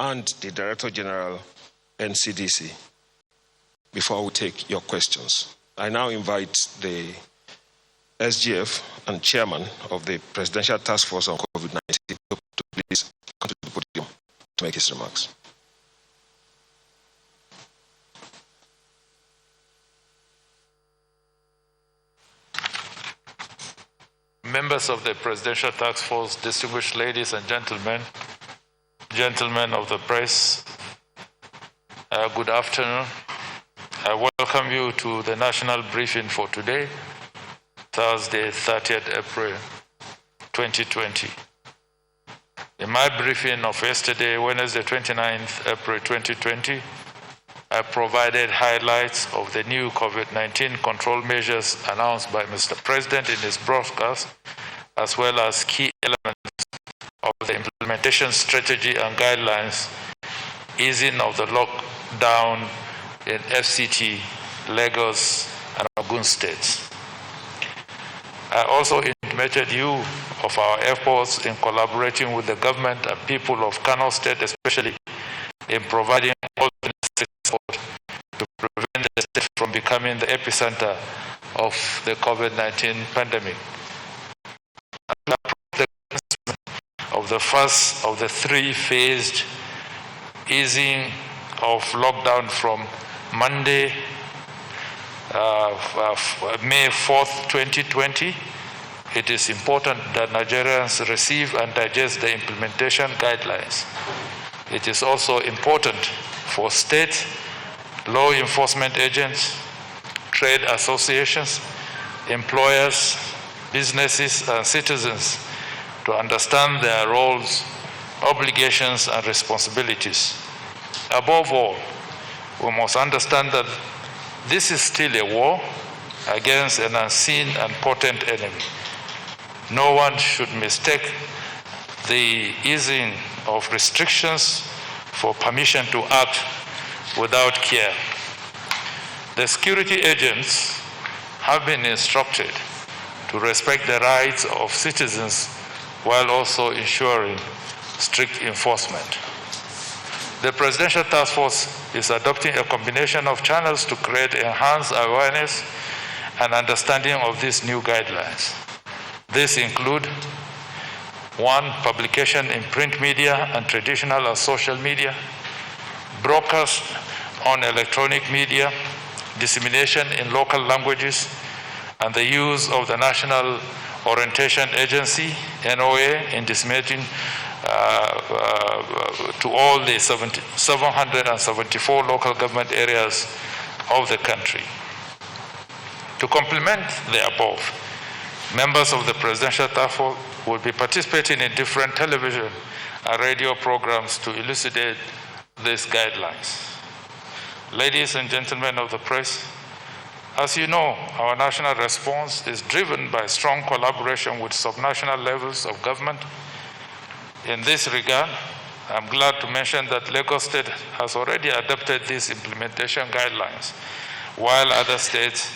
and the Director General, NCDC, before we take your questions. I now invite the SGF and Chairman of the Presidential Task Force on COVID-19 to please come to the podium to make his remarks. Members of the Presidential Task Force, distinguished ladies and gentlemen, gentlemen of the press, good afternoon. I welcome you to the national briefing for today, Thursday, 30th April 2020. In my briefing of yesterday, Wednesday, 29th April 2020, I provided highlights of the new COVID-19 control measures announced by Mr. President in his broadcast, as well as key elements of the implementation strategy and guidelines, easing of the lockdown in FCT, Lagos, and Ogun states. I also intimated you of our efforts in collaborating with the government and people of Kano State, especially in providing all the necessary support to prevent the state from becoming the epicenter of the COVID-19 pandemic. Of the first of the three-phased easing of lockdown from Monday, May 4th, 2020, it is important that Nigerians receive and digest the implementation guidelines. It is also important for state, law enforcement agents, trade associations, employers, businesses, and citizens to understand their roles, obligations, and responsibilities. Above all, we must understand that this is still a war against an unseen and potent enemy. No one should mistake the easing of restrictions for permission to act without care. The security agents have been instructed to respect the rights of citizens while also ensuring strict enforcement. The Presidential Task Force is adopting a combination of channels to create enhanced awareness and understanding of these new guidelines. These include: 1. Publication in print media and traditional and social media, broadcast on electronic media, dissemination in local languages, and the use of the National Orientation Agency, NOA, in disseminating to all the 774 local government areas of the country. To complement the above, members of the Presidential Task Force will be participating in different television and radio programs to elucidate these guidelines. Ladies and gentlemen of the press, as you know, our national response is driven by strong collaboration with subnational levels of government. In this regard, I'm glad to mention that Lagos State has already adopted these implementation guidelines, while other states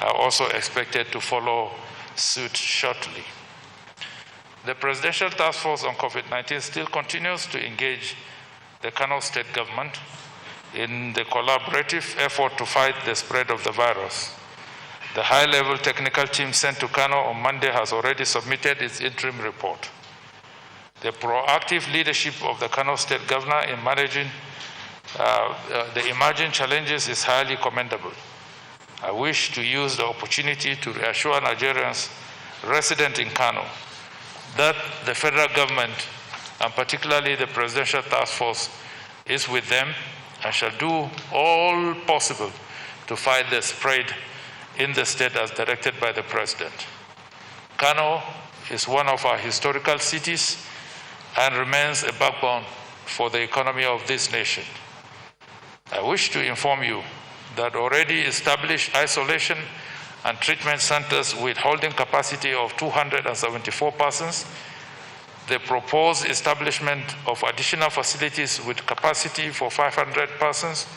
are also expected to follow suit shortly. The Presidential Task Force on COVID-19 still continues to engage the Kano State government in the collaborative effort to fight the spread of the virus. The high-level technical team sent to Kano on Monday has already submitted its interim report. The proactive leadership of the Kano State Governor in managing the emerging challenges is highly commendable. I wish to use the opportunity to reassure Nigerians resident in Kano that the federal government, and particularly the Presidential Task Force, is with them and shall do all possible to fight the spread in the state as directed by the President. Kano is one of our historical cities and remains a backbone for the economy of this nation. I wish to inform you that already established isolation and treatment centers with holding capacity of 274 persons, the proposed establishment of additional facilities with capacity for 500 persons,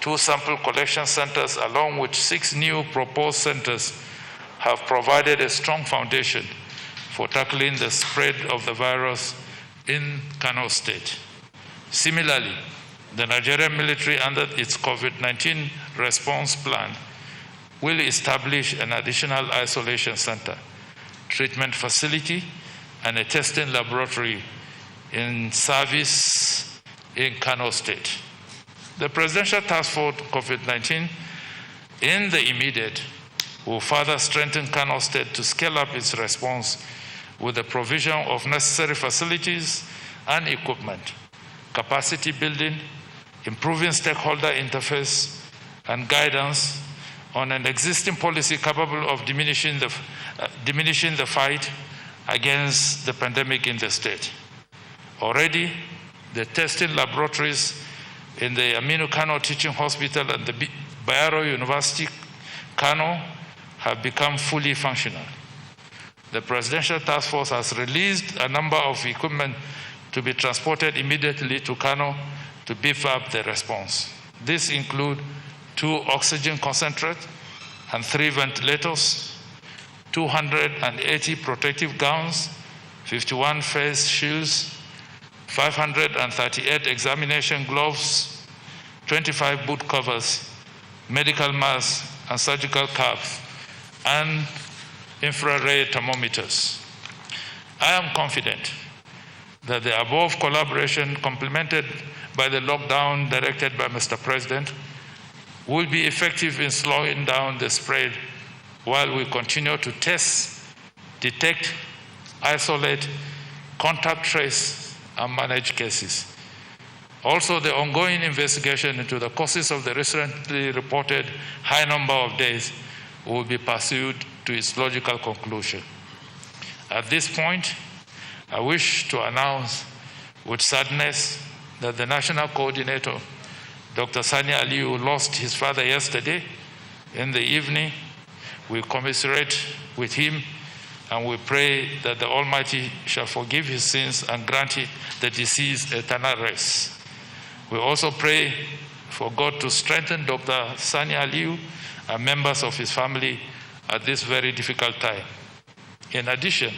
2 sample collection centers along with 6 new proposed centers have provided a strong foundation for tackling the spread of the virus in Kano State. Similarly, the Nigerian military, under its COVID-19 response plan, will establish an additional isolation center, treatment facility, and a testing laboratory in service in Kano State. The Presidential Task Force COVID-19 in the immediate will further strengthen Kano State to scale up its response with the provision of necessary facilities and equipment, capacity building, improving stakeholder interface, and guidance on an existing policy capable of diminishing the fight against the pandemic in the state. Already, the testing laboratories in the Aminu Kano Teaching Hospital and the Bayero University, Kano, have become fully functional. The Presidential Task Force has released a number of equipment to be transported immediately to Kano to beef up the response. These include 2 oxygen concentrates and 3 ventilators, 280 protective gowns, 51 face shields, 538 examination gloves, 25 boot covers, medical masks and surgical caps, and infrared thermometers. I am confident that the above collaboration, complemented by the lockdown directed by Mr. President, will be effective in slowing down the spread while we continue to test, detect, isolate, contact trace, and manage cases. Also, the ongoing investigation into the causes of the recently reported high number of deaths will be pursued to its logical conclusion. At this point, I wish to announce with sadness that the National Coordinator, Dr. Sani Aliyu, lost his father yesterday in the evening. We commiserate with him and we pray that the Almighty shall forgive his sins and grant the deceased eternal rest. We also pray for God to strengthen Dr. Sani Aliyu and members of his family at this very difficult time. In addition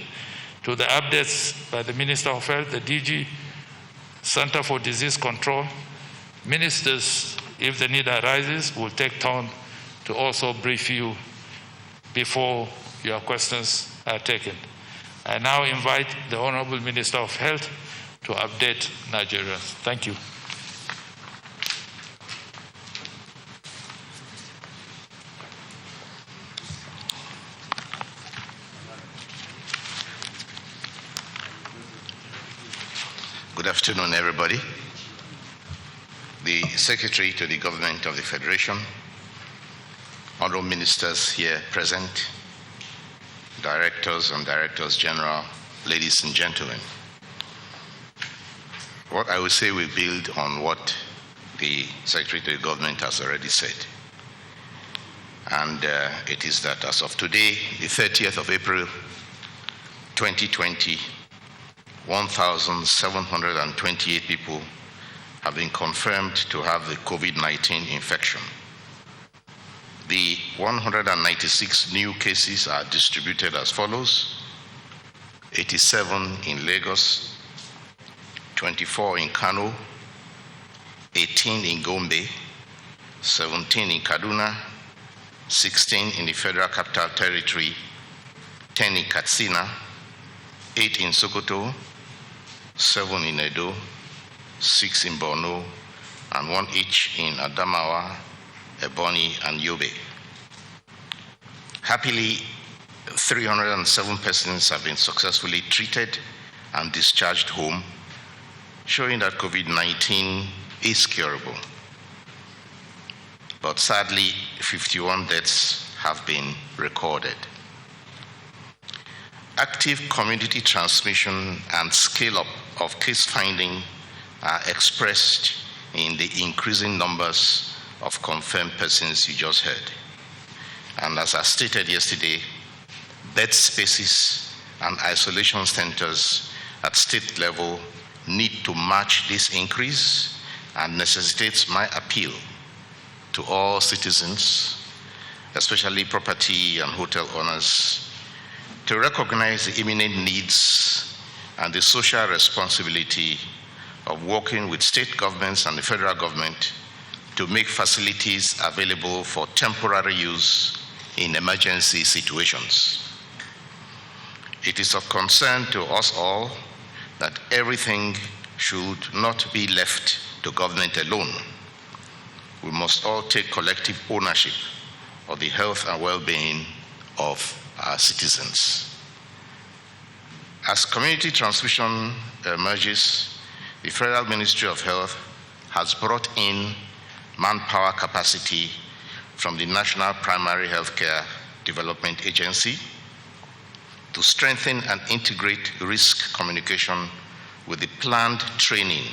to the updates by the Minister of Health, the DG, Center for Disease Control, ministers, if the need arises, will take turn to also brief you before your questions are taken. I now invite the Honorable Minister of Health to update Nigerians. Thank you. Good afternoon, everybody. The Secretary to the Government of the Federation, honorable ministers here present, directors and directors general, ladies and gentlemen. What I will say will build on what the Secretary to the Government has already said. And it is that as of today, the 30th of April, 2020, 1,728 people have been confirmed to have the COVID-19 infection. The 196 new cases are distributed as follows: 87 in Lagos, 24 in Kano, 18 in Gombe, 17 in Kaduna, 16 in the Federal Capital Territory, 10 in Katsina, 8 in Sokoto, 7 in Edo, 6 in Borno, and 1 each in Adamawa, Ebonyi, and Yobe. Happily, 307 persons have been successfully treated and discharged home, showing that COVID-19 is curable. But sadly, 51 deaths have been recorded. Active community transmission and scale-up of case finding are expressed in the increasing numbers of confirmed persons you just heard. And as I stated yesterday, bed spaces and isolation centers at state level need to match this increase and necessitates my appeal to all citizens, especially property and hotel owners, to recognize the imminent needs and the social responsibility of working with state governments and the federal government to make facilities available for temporary use in emergency situations. It is of concern to us all that everything should not be left to government alone. We must all take collective ownership of the health and well-being of our citizens. As community transmission emerges, the Federal Ministry of Health has brought in manpower capacity from the National Primary Healthcare Development Agency to strengthen and integrate risk communication with the planned training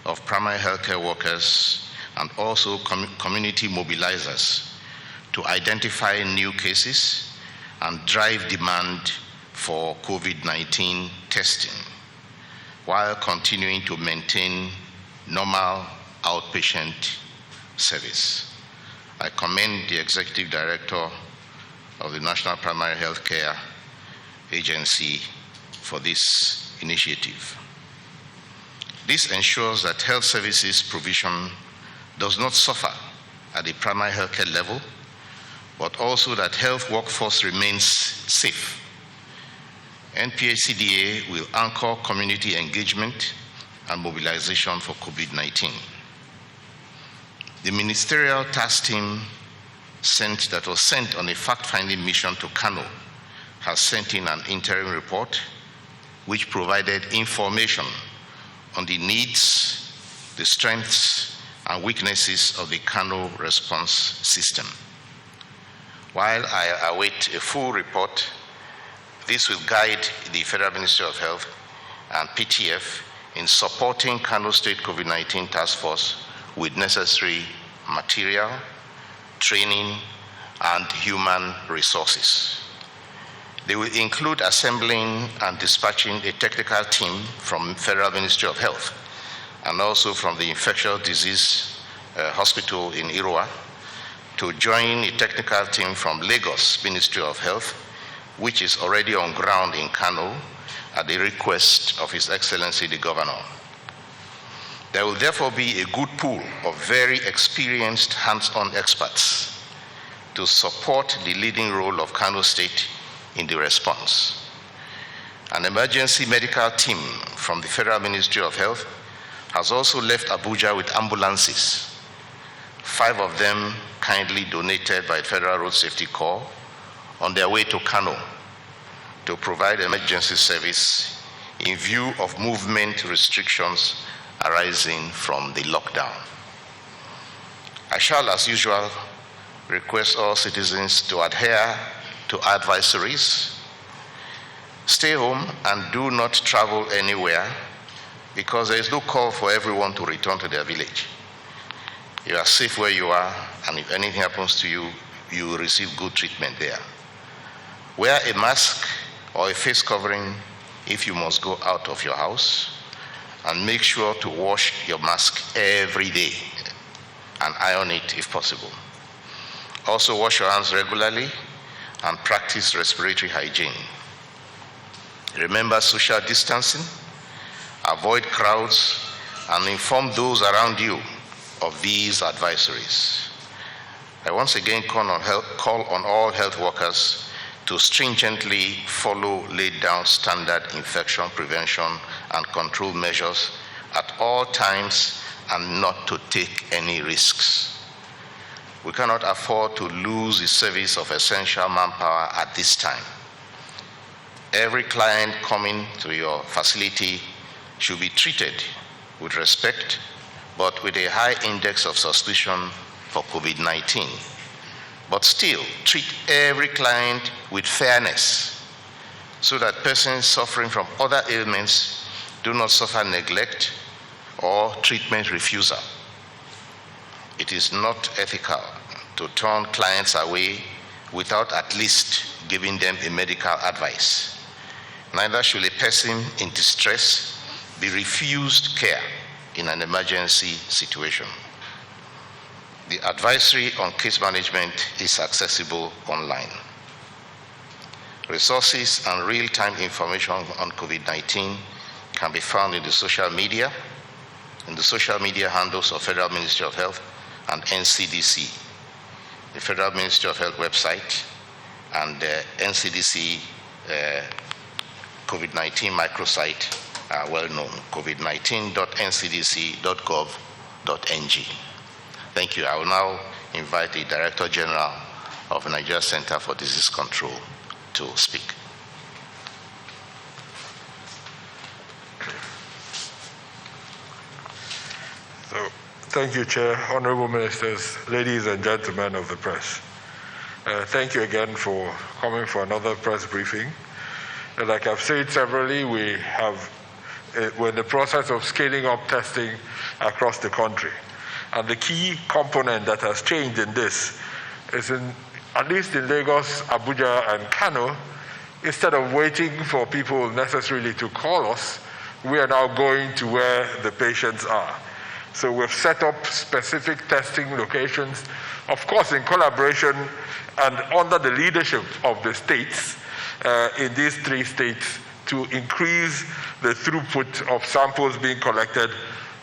of primary healthcare workers and also community mobilizers to identify new cases and drive demand for COVID-19 testing while continuing to maintain normal outpatient service. I commend the Executive Director of the National Primary Healthcare Agency for this initiative. This ensures that health services provision does not suffer at the primary healthcare level, but also that health workforce remains safe. NPHCDA will anchor community engagement and mobilization for COVID-19. The ministerial task team that was sent on a fact-finding mission to Kano has sent in an interim report which provided information on the needs, the strengths, and weaknesses of the Kano response system. While I await a full report, this will guide the Federal Ministry of Health and PTF in supporting Kano State COVID-19 Task Force with necessary material, training, and human resources. They will include assembling and dispatching a technical team from Federal Ministry of Health and also from the Infectious Disease Hospital in Irua to join a technical team from Lagos Ministry of Health, which is already on ground in Kano at the request of His Excellency the Governor. There will therefore be a good pool of very experienced hands-on experts to support the leading role of Kano State in the response. An emergency medical team from the Federal Ministry of Health has also left Abuja with ambulances, 5 of them kindly donated by Federal Road Safety Corps, on their way to Kano to provide emergency service in view of movement restrictions arising from the lockdown. I shall, as usual, request all citizens to adhere to advisories, stay home and do not travel anywhere because there is no call for everyone to return to their village. You are safe where you are, and if anything happens to you, you will receive good treatment there. Wear a mask or a face covering if you must go out of your house, and make sure to wash your mask every day and iron it if possible. Also wash your hands regularly and practice respiratory hygiene. Remember social distancing, avoid crowds, and inform those around you of these advisories. I once again call on all health workers to stringently follow laid down standard infection prevention and control measures at all times and not to take any risks. We cannot afford to lose the service of essential manpower at this time. Every client coming to your facility should be treated with respect, but with a high index of suspicion for COVID-19. But still, treat every client with fairness so that persons suffering from other ailments do not suffer neglect or treatment refusal. It is not ethical to turn clients away without at least giving them a medical advice. Neither should a person in distress be refused care in an emergency situation. The advisory on case management is accessible online. Resources and real-time information on COVID-19 can be found in the social media, in the social media handles of Federal Ministry of Health and NCDC, the Federal Ministry of Health website, and the NCDC COVID-19 microsite are well known, covid19.ncdc.gov.ng. Thank you. I will now invite the Director General of the Nigeria Center for Disease Control to speak. So, thank you, Chair, Honorable Ministers, ladies and gentlemen of the press. Thank you again for coming for another press briefing. Like I've said severally, we're in the process of scaling up testing across the country. And the key component that has changed in this is at least in Lagos, Abuja, and Kano, instead of waiting for people necessarily to call us, we are now going to where the patients are. So we've set up specific testing locations, of course in collaboration and under the leadership of the states in these 3 states to increase the throughput of samples being collected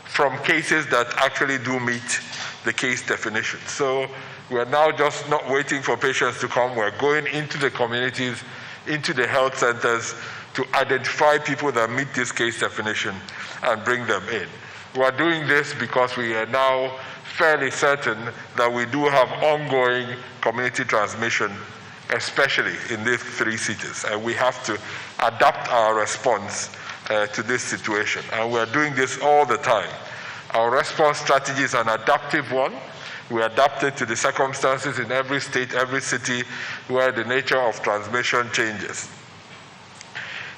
from cases that actually do meet the case definition. So we're now just not waiting for patients to come, we're going into the communities, into the health centers to identify people that meet this case definition and bring them in. We are doing this because we are now fairly certain that we do have ongoing community transmission, especially in these 3 cities, and we have to adapt our response to this situation, and we're doing this all the time. Our response strategy is an adaptive one. We adapt it to the circumstances in every state, every city where the nature of transmission changes.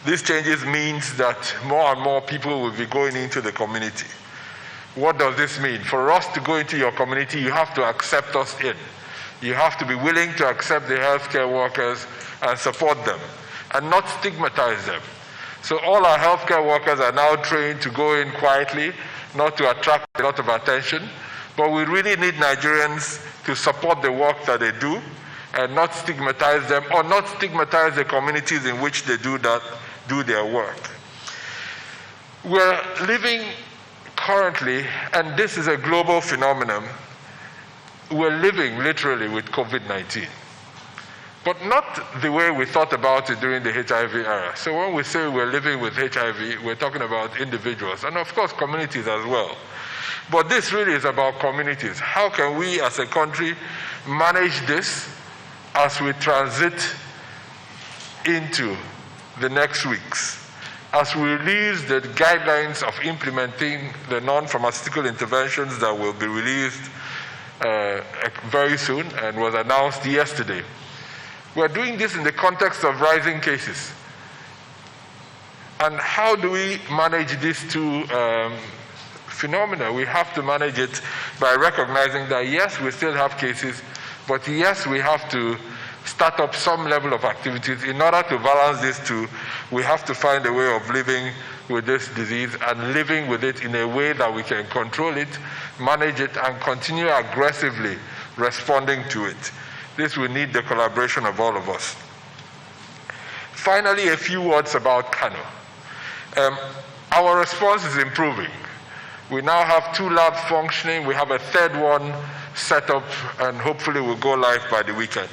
These changes means that more and more people will be going into the community. What does this mean? For us to go into your community, you have to accept us in. You have to be willing to accept the healthcare workers and support them and not stigmatize them. So all our healthcare workers are now trained to go in quietly, not to attract a lot of attention, but we really need Nigerians to support the work that they do and not stigmatize them or not stigmatize the communities in which they do their work. We're living currently, and this is a global phenomenon, we're living literally with COVID-19. But not the way we thought about it during the HIV era. So when we say we're living with HIV, we're talking about individuals, and of course communities as well. But this really is about communities. How can we as a country manage this as we transit into the next weeks? As we release the guidelines of implementing the non-pharmaceutical interventions that will be released very soon and was announced yesterday. We're doing this in the context of rising cases. And how do we manage these 2 phenomena? We have to manage it by recognizing that yes, we still have cases, but yes, we have to start up some level of activities. In order to balance these 2, we have to find a way of living with this disease and living with it in a way that we can control it, manage it, and continue aggressively responding to it. This will need the collaboration of all of us. Finally, a few words about Kano. Our response is improving. We now have 2 labs functioning. We have a 3rd one set up, and hopefully will go live by the weekend.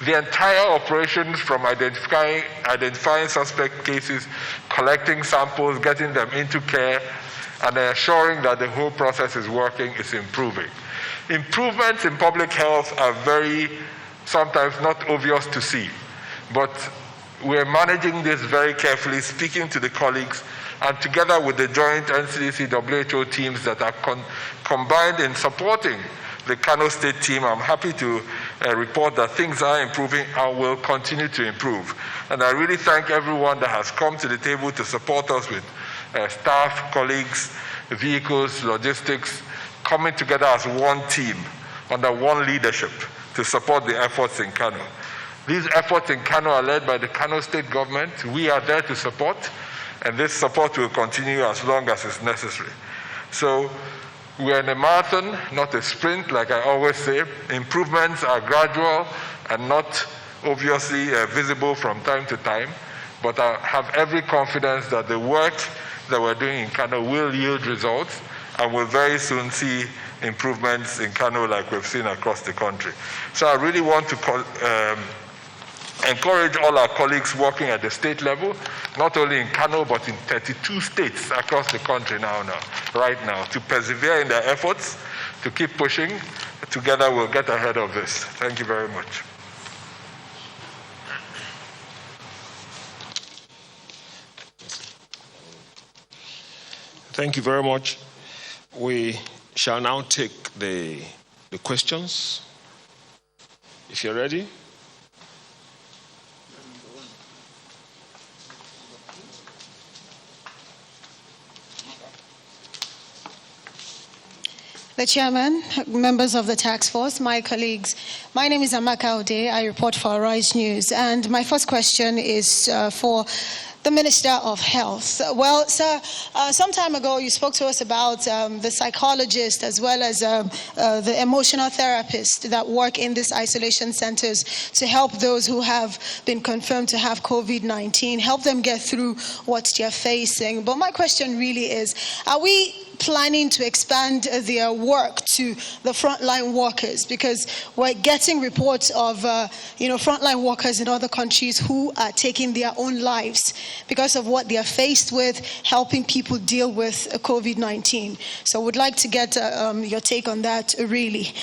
The entire operation from identifying suspect cases, collecting samples, getting them into care, and ensuring that the whole process is working is improving. Improvements in public health are sometimes not obvious to see, but we're managing this very carefully, speaking to the colleagues, and together with the joint NCDC-WHO teams that are combined in supporting the Kano State team, I'm happy to report that things are improving and will continue to improve. And I really thank everyone that has come to the table to support us with staff, colleagues, vehicles, logistics, coming together as one team under one leadership to support the efforts in Kano. These efforts in Kano are led by the Kano State government. We are there to support, and this support will continue as long as it's necessary. So we're in a marathon, not a sprint, like I always say. Improvements are gradual and not obviously visible from time to time, but I have every confidence that the work that we're doing in Kano will yield results, and we'll very soon see improvements in Kano like we've seen across the country. So I really want to encourage all our colleagues working at the state level, not only in Kano, but in 32 states across the country right now, to persevere in their efforts, to keep pushing. Together we'll get ahead of this. Thank you very much. Thank you very much. We shall now take the questions. If you're ready. The Chairman, members of the task force, my colleagues, my name is Amaka Ode. I report for Arise News, and my first question is for the Minister of Health. Well, sir, some time ago you spoke to us about the psychologists as well as the emotional therapists that work in these isolation centers to help those who have been confirmed to have COVID-19, help them get through what they're facing. But my question really is, are we planning to expand their work to the frontline workers? Because we're getting reports of frontline workers in other countries who are taking their own lives because of what they are faced with, helping people deal with COVID-19. So would like to get your take on that, really.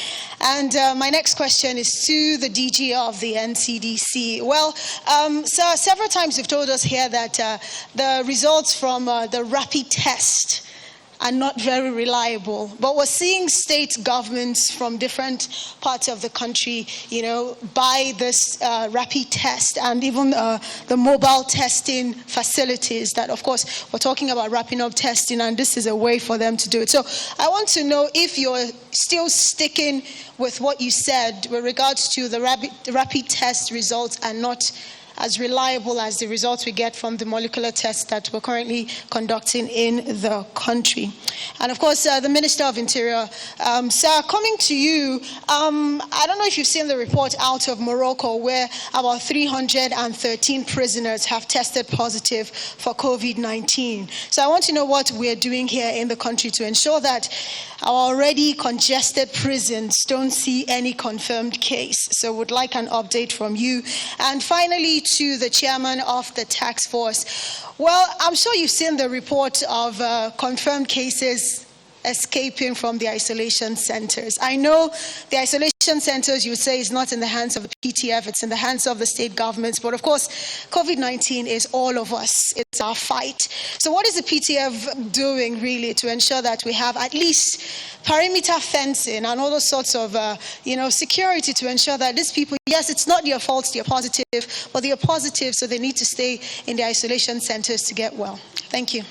And my next question is to the DG of the NCDC. Well, sir, several times you've told us here that the results from the rapid test are not very reliable. But we're seeing state governments from different parts of the country, buy this rapid test and even the mobile testing facilities that, of course, we're talking about wrapping up testing, and this is a way for them to do it. So I want to know if you're still sticking with what you said with regards to the rapid test results are not as reliable as the results we get from the molecular tests that we're currently conducting in the country. And of course, the Minister of Interior, sir, coming to you, I don't know if you've seen the report out of Morocco where about 313 prisoners have tested positive for COVID-19. So I want to know what we're doing here in the country to ensure that our already congested prisons don't see any confirmed case. So would like an update from you. And finally, to the chairman of the task force. Well, I'm sure you've seen the report of confirmed cases escaping from the isolation centers. I know the isolation centers, you say, is not in the hands of the PTF, it's in the hands of the state governments. But of course, COVID-19 is all of us. It's our fight. So what is the PTF doing really to ensure that we have at least perimeter fencing and all those sorts of, security to ensure that these people, yes, it's not their fault, they're positive, but they are positive, so they need to stay in the isolation centers to get well. Thank you.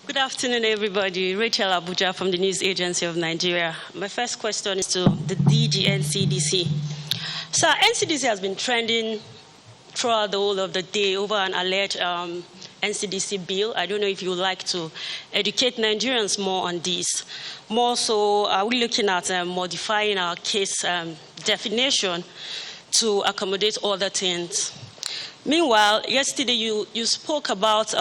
Good afternoon, everybody. Rachel Abuja from the News Agency of Nigeria. My first question is to the DG NCDC. So NCDC has been trending throughout the whole of the day over an alleged NCDC bill. I don't know if you would like to educate Nigerians more on this. More so, are we looking at modifying our case definition to accommodate other things? Meanwhile, yesterday you spoke about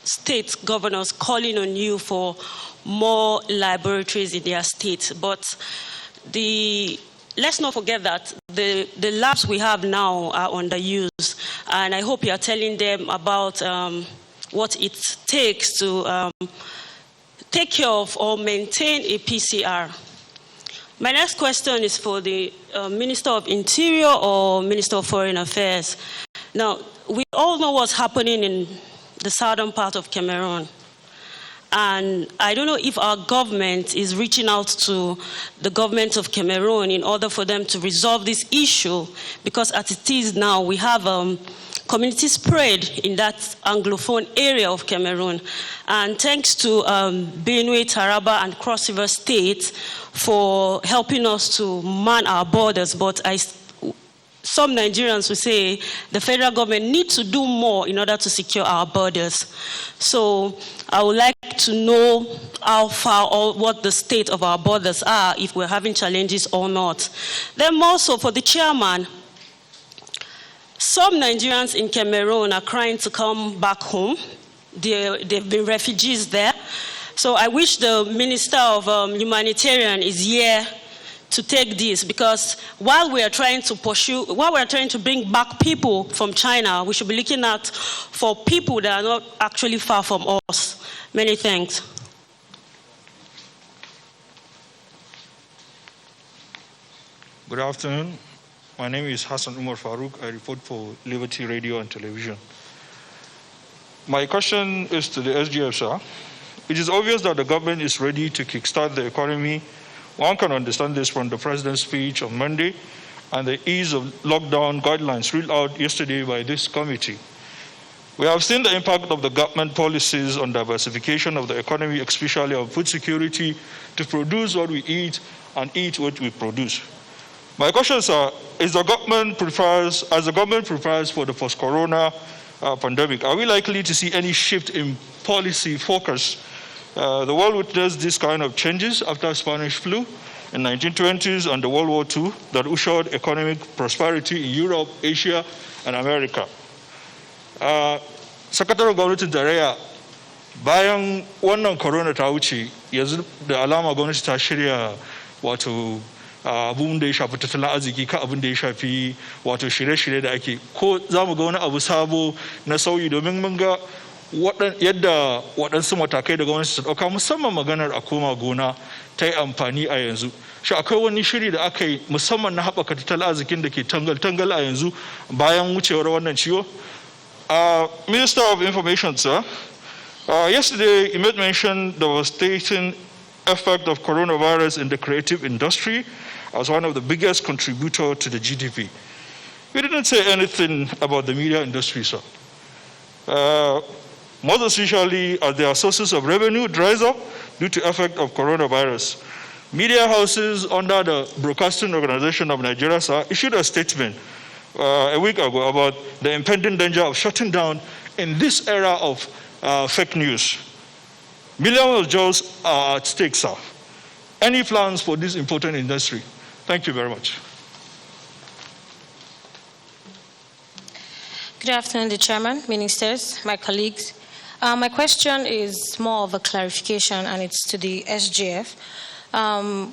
state governors calling on you for more laboratories in their state. But let's not forget that the labs we have now are underused. And I hope you are telling them about what it takes to take care of or maintain a PCR. My next question is for the Minister of Interior or Minister of Foreign Affairs. Now, we all know what's happening in the southern part of Cameroon. And I don't know if our government is reaching out to the government of Cameroon in order for them to resolve this issue, because as it is now, we have community spread in that Anglophone area of Cameroon. And thanks to Benue, Taraba, and Cross River State for helping us to man our borders. But some Nigerians will say the federal government needs to do more in order to secure our borders. So I would like to know how far or what the state of our borders are, if we're having challenges or not. Then also for the chairman, some Nigerians in Cameroon are crying to come back home they've been refugees there. So I wish the Minister of Humanitarian is here to take this, because while we are trying to bring back people from China, we should be looking at for people that are not actually far from us. Many thanks. Good afternoon. My name is Hassan Umar Farouk. I report for Liberty Radio and Television. My question is to the SGF, sir. It is obvious that the government is ready to kickstart the economy. One can understand this from the President's speech on Monday and the ease of lockdown guidelines rolled out yesterday by this committee. We have seen the impact of the government policies on diversification of the economy, especially on food security, to produce what we eat and eat what we produce. My question, sir, as the government prepares for the post-corona pandemic, are we likely to see any shift in policy focus? The world witnessed this kind of changes after Spanish flu in 1920s and the World War II that ushered economic prosperity in Europe, Asia, and America. Sakataren gwamnatin tarayya, bayan wannan corona ta wuce, yanzu da alama gwamnati ta shirya wato abun da ya shafi tattalin arziki ka abun da ya shafi wato shirye-shirye da ake, ko za mu ga wani abu sabo na sauyi, domin mun ga yadda waɗansu matakai da gwamnati ta ɗauka, musamman maganar a koma gona ta yi amfani a yanzu. Shi akwai wani shiri da aka yi musamman na haɓaka tattalin arzikin da ke tangal-tangal a yanzu bayan wucewar wannan ciwo? Minister of Information, sir, yesterday you made mention the devastating effect of coronavirus in the creative industry as one of the biggest contributors to the GDP. You didn't say anything about the media industry, sir. Most especially as their sources of revenue dries up due to effect of coronavirus. Media houses under the Broadcasting Organization of Nigeria, sir, issued a statement a week ago about the impending danger of shutting down in this era of fake news. Millions of jobs are at stake, sir. Any plans for this important industry? Thank you very much. Good afternoon, the Chairman, Ministers, my colleagues. My question is more of a clarification, and it's to the SGF.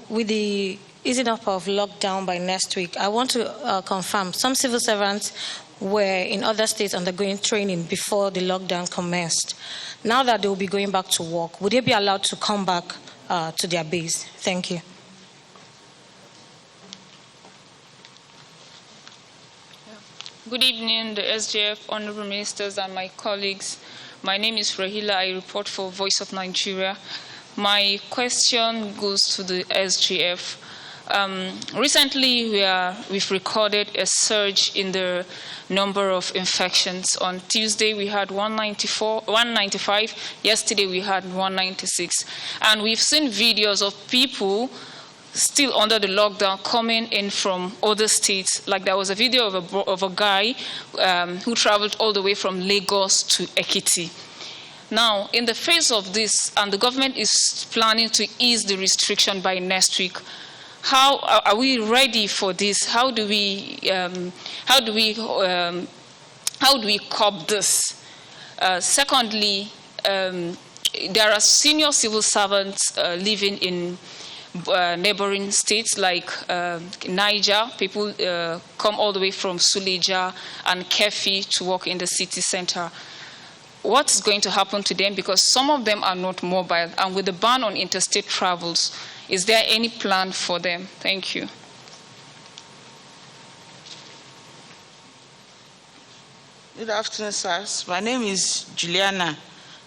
With the easing up of lockdown by next week, I want to confirm some civil servants were in other states undergoing training before the lockdown commenced. Now that they will be going back to work, would they be allowed to come back to their base? Thank you. Good evening, the SGF, honorable ministers, and my colleagues. My name is Rahila. I report for Voice of Nigeria. My question goes to the SGF. Recently, we've recorded a surge in the number of infections. On Tuesday, we had 195. Yesterday, we had 196. And we've seen videos of people still under the lockdown coming in from other states. Like there was a video of a guy who traveled all the way from Lagos to Ekiti. Now, in the face of this, and the government is planning to ease the restriction by next week, how are we ready for this? How do we cope this? Secondly, there are senior civil servants living in neighboring states like Niger. People come all the way from Suleja and Kefi to work in the city center. What's going to happen to them? Because some of them are not mobile, and with the ban on interstate travels, is there any plan for them? Thank you. Good afternoon, sirs. My name is Juliana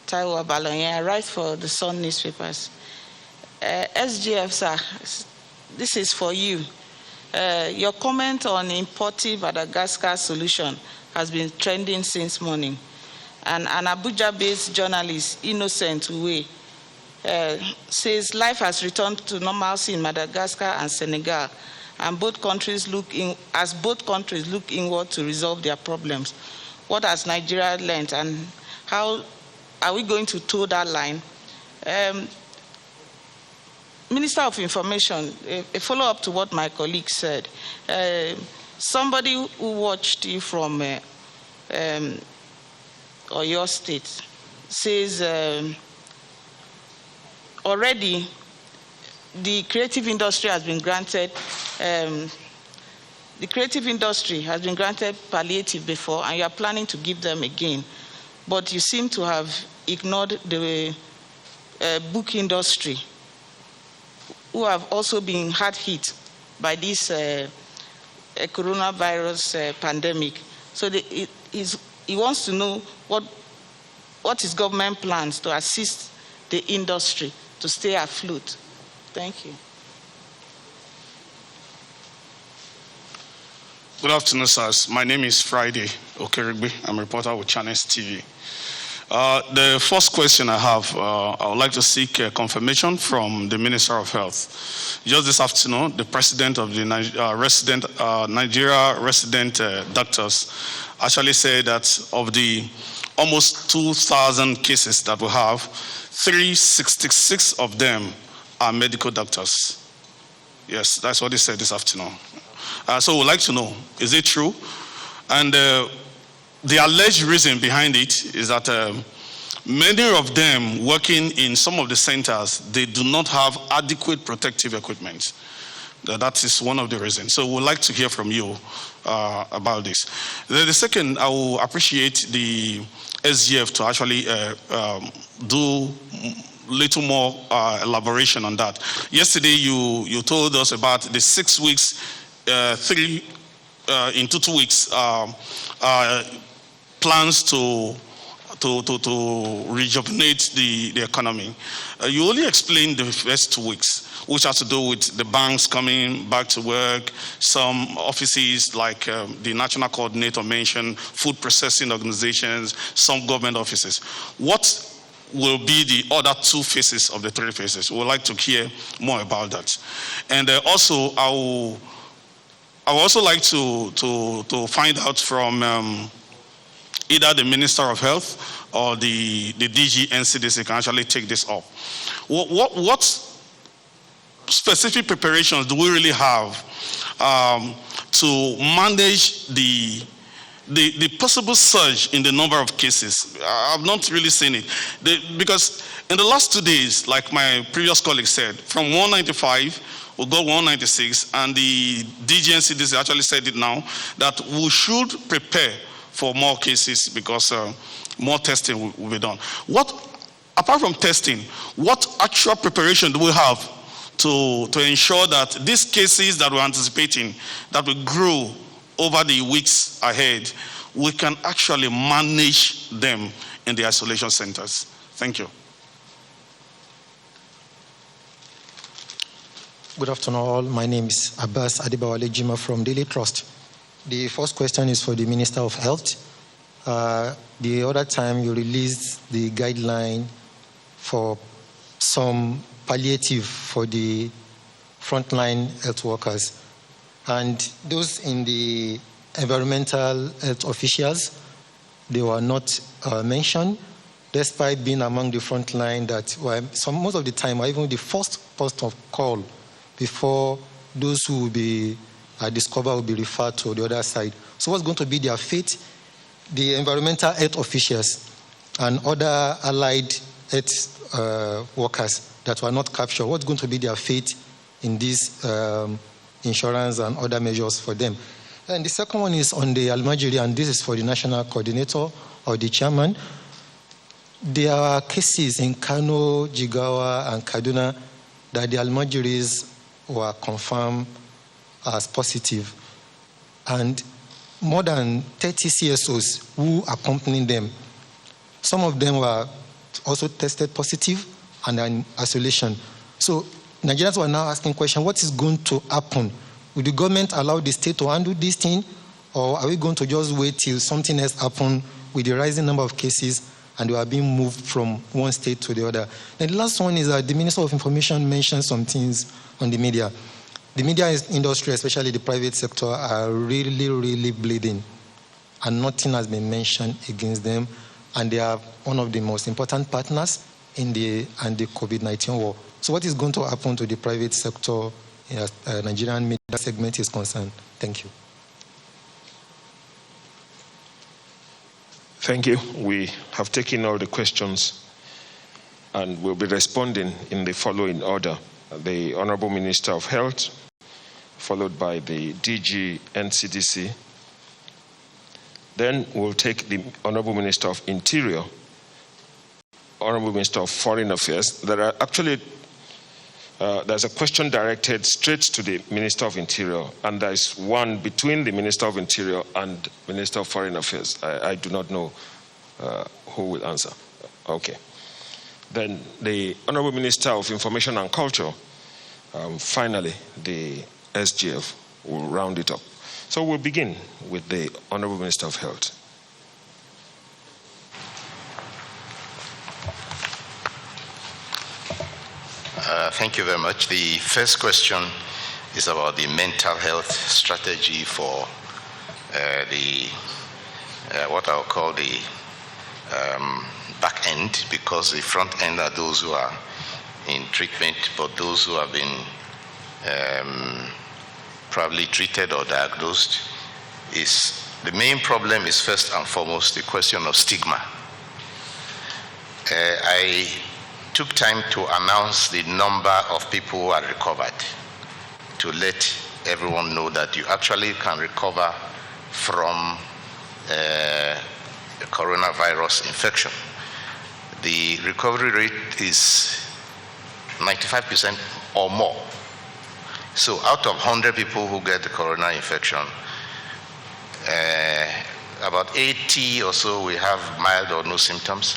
Taiwo Balonye. I write for the Sun newspapers. SGF, sir, this is for you. Your comment on importing Madagascar solution has been trending since morning. And an Abuja-based journalist, Innocent Uwe, says life has returned to normalcy in Madagascar and Senegal, and both countries look inward to resolve their problems. What has Nigeria learned, and how are we going to toe that line? Minister of Information, a follow-up to what my colleague said. Somebody who watched you from or your state says already the creative industry has been granted palliative before, and you are planning to give them again. But you seem to have ignored the book industry, who have also been hard hit by this coronavirus pandemic. So he wants to know what is government plans to assist the industry to stay afloat. Thank you. Good afternoon, sirs. My name is Friday Okerigbe. I'm a reporter with Channels TV. The first question I have, I would like to seek confirmation from the Minister of Health. Just this afternoon, the president of the Nigeria resident doctors actually said that of the almost 2,000 cases that we have, 366 of them are medical doctors. Yes, that's what he said this afternoon. So we'd like to know, is it true? And the alleged reason behind it is that many of them working in some of the centers, they do not have adequate protective equipment. That is one of the reasons. So we'd like to hear from you about this. The second, I will appreciate the SGF to actually do little more elaboration on that. Yesterday, you told us about the 6 weeks, into 2 weeks, plans to rejuvenate the economy. You only explained the first 2 weeks, which has to do with the banks coming back to work, some offices like the National Coordinator mentioned, food processing organizations, some government offices. What will be the other 2 phases of the 3 phases? We would like to hear more about that. And also, I would also like to find out from either the Minister of Health or the DG NCDC can actually take this up. What specific preparations do we really have to manage the possible surge in the number of cases? I've not really seen it. Because in the last 2 days, like my previous colleague said, from 195, we'll go 196, and the DG NCDC actually said it now, that we should prepare for more cases because more testing will be done. Apart from testing, what actual preparation do we have to ensure that these cases that we're anticipating, that will grow over the weeks ahead, we can actually manage them in the isolation centers? Thank you. Good afternoon all. My name is Abbas Adibawale Jima from Daily Trust. The first question is for the Minister of Health. The other time you released the guideline for some palliative for the frontline health workers. And those in the environmental health officials, they were not mentioned, despite being among the frontline that were most of the time are even the first post of call before those who will be discovered will be referred to the other side. So what's going to be their fate? The environmental health officials and other allied health workers that were not captured, what's going to be their fate in this insurance and other measures for them? And the second one is on the Almajiri, and this is for the national coordinator or the chairman. There are cases in Kano, Jigawa, and Kaduna that the Almajiris were confirmed as positive. And more than 30 CSOs who accompanied them, some of them were also tested positive and are in isolation. So Nigerians were now asking questions, what is going to happen? Will the government allow the state to handle this thing, or are we going to just wait till something else happens with the rising number of cases and they are being moved from one state to the other? And the last one is that the Minister of Information mentioned some things on the media. The media industry, especially the private sector, are really, really bleeding, and nothing has been mentioned against them, and they are one of the most important partners in the COVID-19 war. So what is going to happen to the private sector as Nigerian media segment is concerned? Thank you. Thank you. We have taken all the questions and will be responding in the following order. The Honorable Minister of Health, followed by the DG NCDC. Then we'll take the Honorable Minister of Interior, Honorable Minister of Foreign Affairs. There are actually, there's a question directed straight to the Minister of Interior, and there's one between the Minister of Interior and Minister of Foreign Affairs. I do not know who will answer. Okay. Then the Honorable Minister of Information and Culture, finally, the SGF will round it up. So we'll begin with the Honorable Minister of Health. Thank you very much. The first question is about the mental health strategy for what I'll call the back end, because the front end are those who are in treatment, but those who have been probably treated or diagnosed, is the main problem is first and foremost the question of stigma. I took time to announce the number of people who are recovered, to let everyone know that you actually can recover from a coronavirus infection. The recovery rate is 95% or more. So out of 100 people who get the corona infection, about 80 or so will have mild or no symptoms.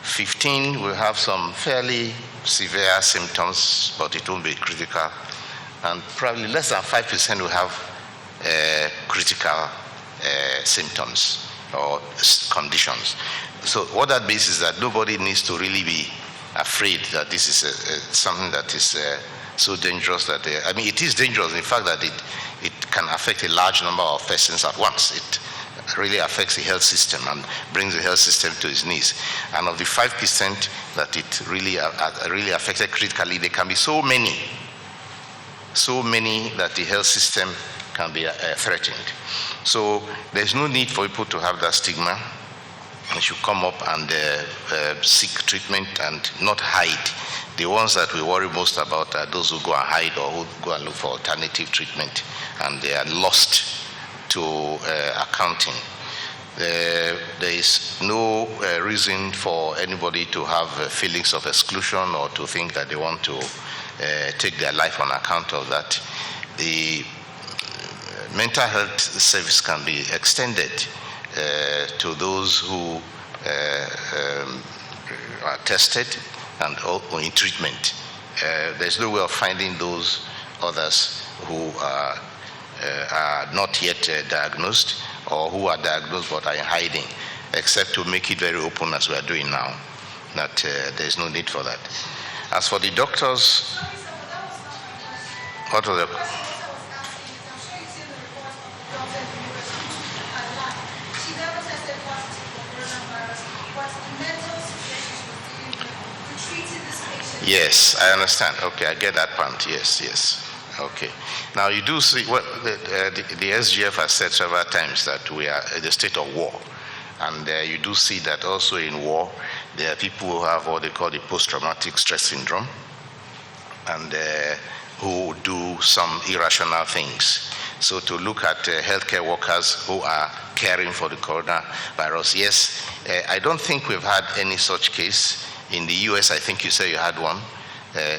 15 will have some fairly severe symptoms, but it won't be critical. And probably less than 5% will have critical symptoms or conditions. So what that means is that nobody needs to really be afraid that this is something that is so dangerous that I mean, it is dangerous in the fact that it can affect a large number of persons at once. It really affects the health system and brings the health system to its knees. And of the 5% that it really affected critically, there can be so many that the health system can be threatened. So there's no need for people to have that stigma. They should come up and seek treatment and not hide. The ones that we worry most about are those who go and hide or who go and look for alternative treatment, and they are lost to accounting. There is no reason for anybody to have feelings of exclusion or to think that they want to take their life on account of that. The mental health service can be extended to those who are tested and or in treatment. There's no way of finding those others who are not yet diagnosed or who are diagnosed but are in hiding, except to make it very open as we are doing now, that there's no need for that. As for the doctors, what was the... Yes, I understand. Okay, I get that point. Yes. Okay. Now you do see what the SGF has said several times, that we are in a state of war, and you do see that also in war there are people who have what they call the post-traumatic stress syndrome, and who do some irrational things. So to look at healthcare workers who are caring for the coronavirus, yes, I don't think we've had any such case. In the US, I think you say you had one.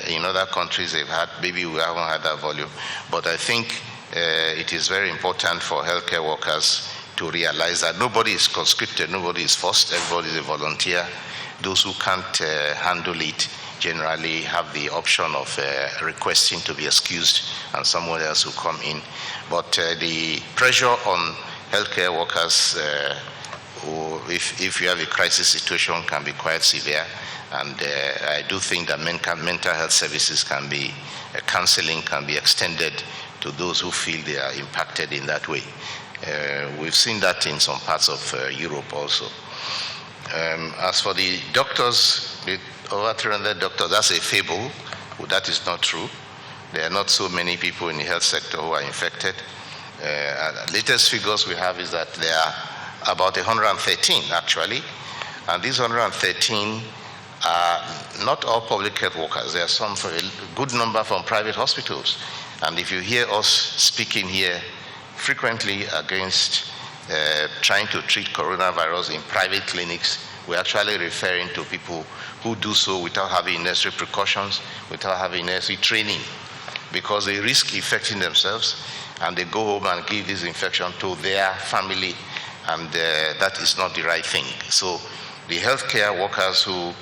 In other countries they've had, maybe we haven't had that volume. But I think it is very important for healthcare workers to realize that nobody is conscripted, nobody is forced, everybody is a volunteer. Those who can't handle it generally have the option of requesting to be excused and someone else will come in. But the pressure on healthcare workers, if you have a crisis situation, can be quite severe. And I do think that mental health services can be, counseling can be extended to those who feel they are impacted in that way. We've seen that in some parts of Europe also. As for the doctors, over 300 doctors, that's a fable. Well, that is not true. There are not so many people in the health sector who are infected. The latest figures we have is that there are about 113 actually, and these 113 are not all public health workers. There are some, for a good number, from private hospitals. And if you hear us speaking here frequently against trying to treat coronavirus in private clinics, we're actually referring to people who do so without having necessary precautions, without having necessary training, because they risk infecting themselves and they go home and give this infection to their family, and that is not the right thing. So the healthcare workers who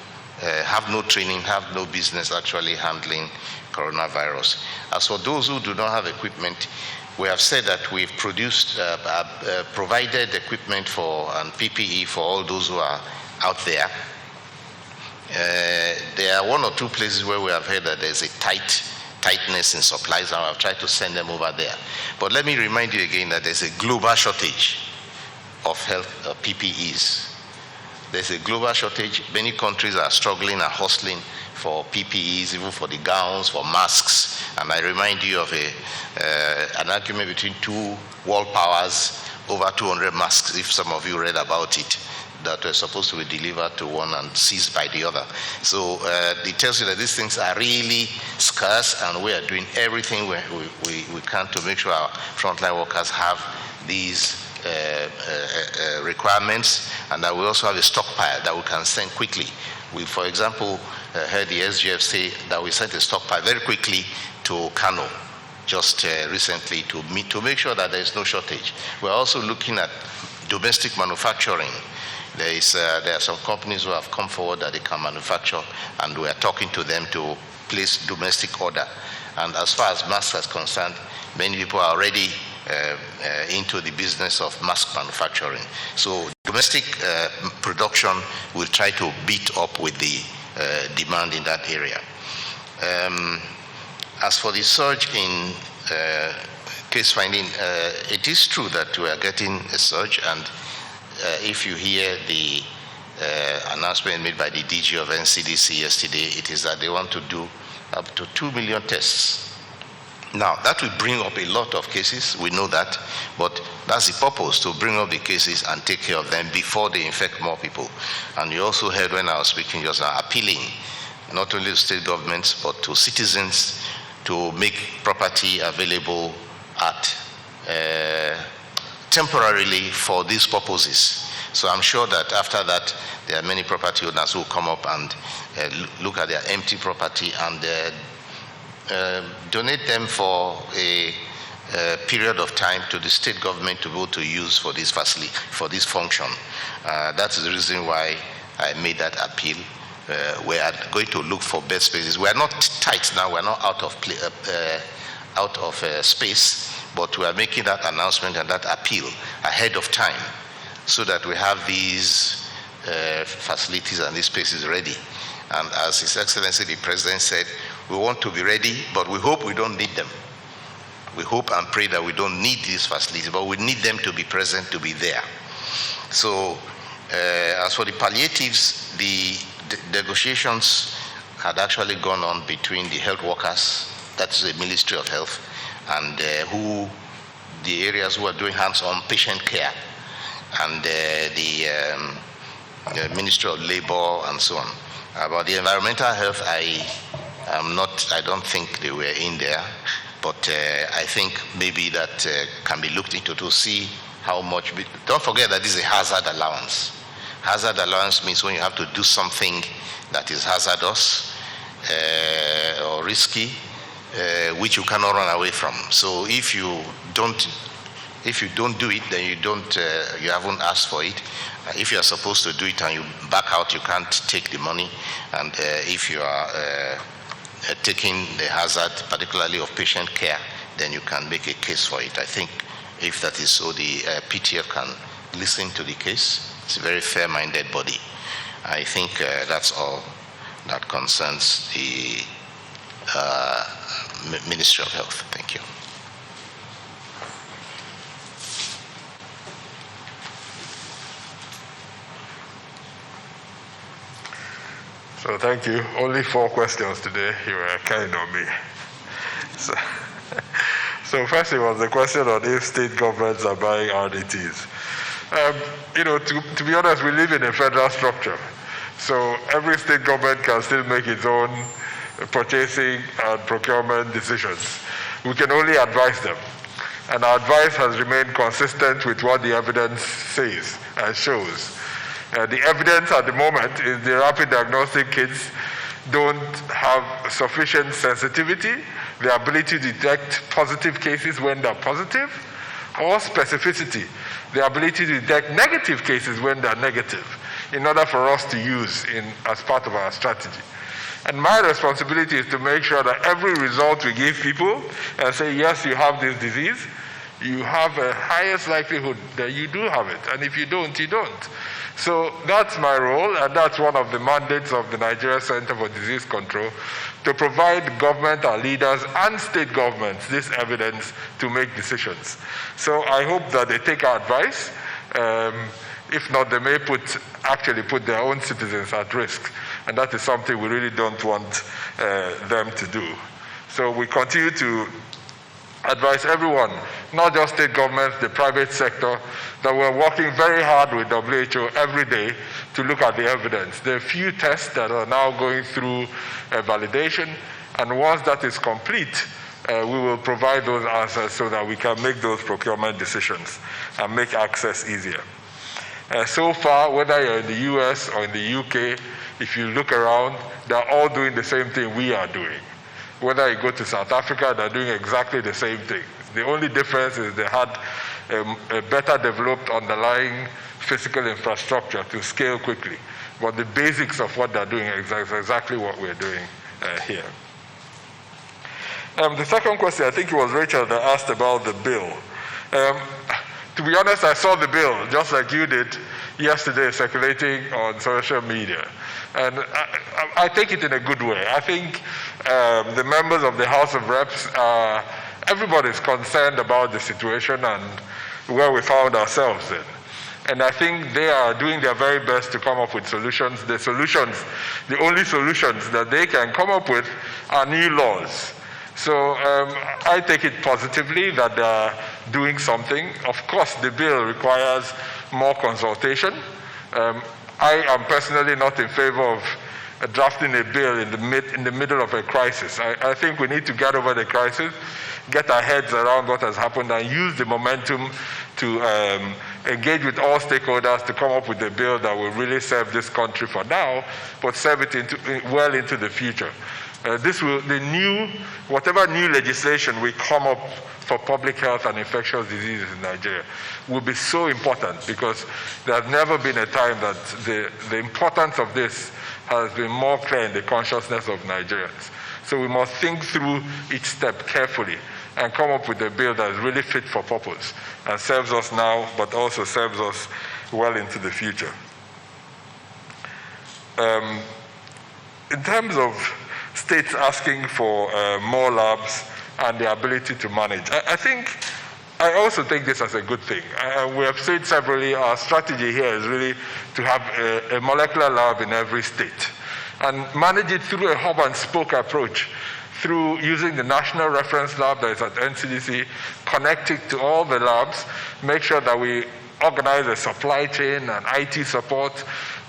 have no training, have no business actually handling coronavirus. As for those who do not have equipment, we have said that we've produced, provided equipment for and PPE for all those who are out there. There are one or two places where we have heard that there's a tightness in supplies, and I've tried to send them over there. But let me remind you again that there's a global shortage of health PPEs. There's a global shortage. Many countries are struggling and hustling for PPEs, even for the gowns, for masks. And I remind you of an argument between two world powers over 200 masks, if some of you read about it, that were supposed to be delivered to one and seized by the other. So it tells you that these things are really scarce, and we are doing everything we can to make sure our frontline workers have these requirements, and that we also have a stockpile that we can send quickly. We, for example, heard the SGF say that we sent a stockpile very quickly to Kano just recently to make sure that there is no shortage. We're also looking at domestic manufacturing. There are some companies who have come forward that they can manufacture, and we are talking to them to place domestic order. And as far as masks are concerned, many people are already into the business of mask manufacturing. So domestic production will try to beat up with the demand in that area. As for the surge in case finding, it is true that we are getting a surge, and if you hear the announcement made by the DG of NCDC yesterday, it is that they want to do up to 2 million tests. Now, that will bring up a lot of cases, we know that, but that's the purpose, to bring up the cases and take care of them before they infect more people. And you also heard when I was speaking just now, appealing not only to state governments, but to citizens to make property available at temporarily for these purposes. So I'm sure that after that, there are many property owners who come up and look at their empty property and donate them for a period of time to the state government to be able to use for this facility, for this function. That's the reason why I made that appeal. We are going to look for bed spaces. We are not tight now. We are not out of space, but we are making that announcement and that appeal ahead of time, so that we have these facilities and these spaces ready. And as His Excellency the President said, we want to be ready, but we hope we don't need them. We hope and pray that we don't need these facilities, but we need them to be present, to be there. So as for the palliatives, the negotiations had actually gone on between the health workers, that's the Ministry of Health, and the areas who are doing hands-on patient care, and the Ministry of Labor and so on. About the environmental health, I don't think they were in there, but I think maybe that can be looked into to see how much. Don't forget that this is a hazard allowance. Hazard allowance means when you have to do something that is hazardous or risky, which you cannot run away from. So if you don't do it, then you haven't asked for it. If you are supposed to do it and you back out, you can't take the money. And if you are taking the hazard, particularly of patient care, then you can make a case for it. I think if that is so, the PTF can listen to the case. It's a very fair-minded body. I think that's all that concerns the Ministry of Health. Thank you. So thank you. Only 4 questions today. You were kind on me. So first it was the question on if state governments are buying RDTs. To be honest, we live in a federal structure. So every state government can still make its own purchasing and procurement decisions. We can only advise them. And our advice has remained consistent with what the evidence says and shows. The evidence at the moment is the rapid diagnostic kits don't have sufficient sensitivity, the ability to detect positive cases when they're positive, or specificity, the ability to detect negative cases when they're negative, in order for us to use as part of our strategy. And my responsibility is to make sure that every result we give people and say, yes, you have this disease, you have a highest likelihood that you do have it. And if you don't, you don't. So that's my role, and that's one of the mandates of the Nigeria Center for Disease Control, to provide government, our leaders, and state governments this evidence to make decisions. So I hope that they take our advice. If not, they may actually put their own citizens at risk. And that is something we really don't want them to do. So we continue to advise everyone, not just state governments, the private sector, that we're working very hard with WHO every day to look at the evidence. There are few tests that are now going through validation, and once that is complete, we will provide those answers so that we can make those procurement decisions and make access easier. So far, whether you're in the US or in the UK, if you look around, they're all doing the same thing we are doing. Whether you go to South Africa, they're doing exactly the same thing. The only difference is they had a better developed underlying physical infrastructure to scale quickly. But the basics of what they're doing is exactly what we're doing here. The second question, I think it was Rachel that asked about the bill. To be honest, I saw the bill, just like you did yesterday, circulating on social media. And I take it in a good way. I think the members of the House of Reps, everybody's concerned about the situation and where we found ourselves in. And I think they are doing their very best to come up with solutions. The only solutions that they can come up with are new laws. So I take it positively that they're doing something. Of course, the bill requires more consultation. I am personally not in favor of drafting a bill in the middle of a crisis. I think we need to get over the crisis, get our heads around what has happened, and use the momentum to engage with all stakeholders to come up with a bill that will really serve this country for now, but serve it well into the future. Whatever new legislation we come up for public health and infectious diseases in Nigeria will be so important, because there has never been a time that the importance of this has been more clear in the consciousness of Nigerians. So we must think through each step carefully and come up with a bill that is really fit for purpose and serves us now, but also serves us well into the future. In terms of states asking for more labs and the ability to manage, I also take this as a good thing. We have said severally, our strategy here is really to have a molecular lab in every state and manage it through a hub and spoke approach, through using the national reference lab that is at NCDC, connect it to all the labs, make sure that we organize a supply chain and IT support,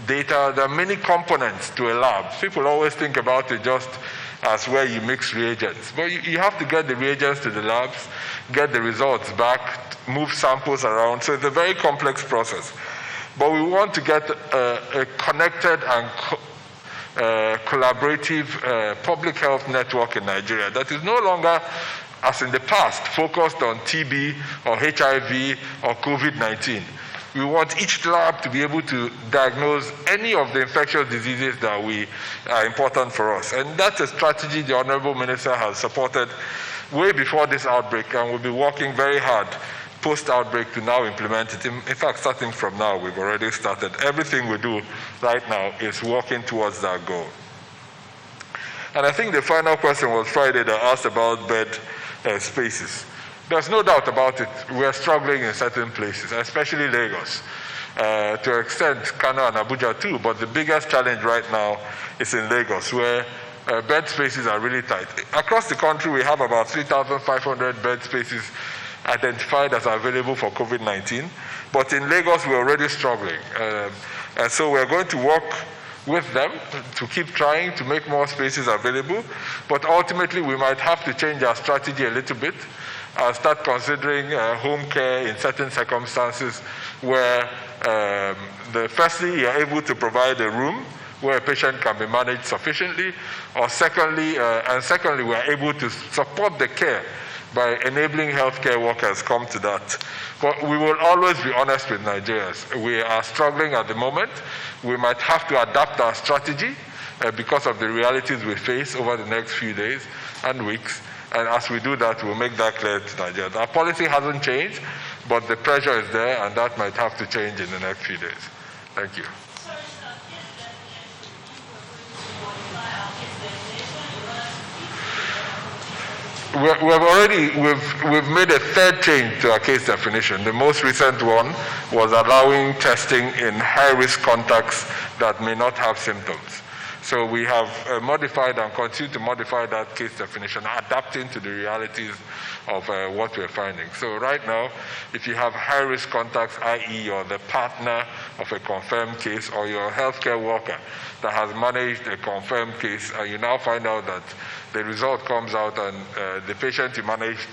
data. There are many components to a lab. People always think about it just as where you mix reagents. But you have to get the reagents to the labs, get the results back, move samples around. So it's a very complex process. But we want to get a connected and collaborative public health network in Nigeria that is no longer, as in the past, focused on TB or HIV or COVID-19. We want each lab to be able to diagnose any of the infectious diseases that are important for us. And that's a strategy the Honorable Minister has supported way before this outbreak, and we'll be working very hard post-outbreak to now implement it. In fact, starting from now, we've already started. Everything we do right now is working towards that goal. And I think the final question was Friday that asked about bed spaces. There's no doubt about it. We're struggling in certain places, especially Lagos. To an extent, Kano and Abuja too, but the biggest challenge right now is in Lagos, where bed spaces are really tight. Across the country, we have about 3,500 bed spaces identified as available for COVID-19. But in Lagos, we're already struggling. And so we're going to work with them to keep trying to make more spaces available. But ultimately, we might have to change our strategy a little bit and start considering home care in certain circumstances where firstly, you're able to provide a room where a patient can be managed sufficiently, or secondly, we're able to support the care by enabling healthcare workers come to that. But we will always be honest with Nigerians. We are struggling at the moment. We might have to adapt our strategy because of the realities we face over the next few days and weeks. And as we do that, we'll make that clear to Nigerians. Our policy hasn't changed, but the pressure is there, and that might have to change in the next few days. Thank you. We've made a third change to our case definition. The most recent one was allowing testing in high-risk contacts that may not have symptoms. So we have modified and continue to modify that case definition, adapting to the realities of what we're finding. So right now, if you have high-risk contacts, i.e. you're the partner of a confirmed case, or you're a healthcare worker that has managed a confirmed case, and you now find out that the result comes out and the patient you managed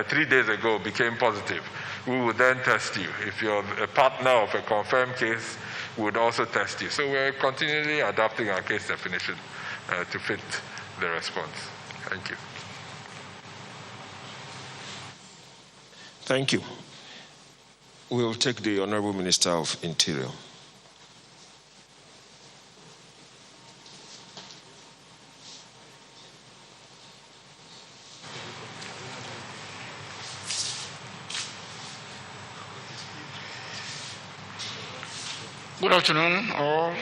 3 days ago became positive, we would then test you. If you're a partner of a confirmed case, we would also test you. So we're continually adapting our case definition to fit the response. Thank you. Thank you. We will take the Honorable Minister of Interior. Good afternoon, all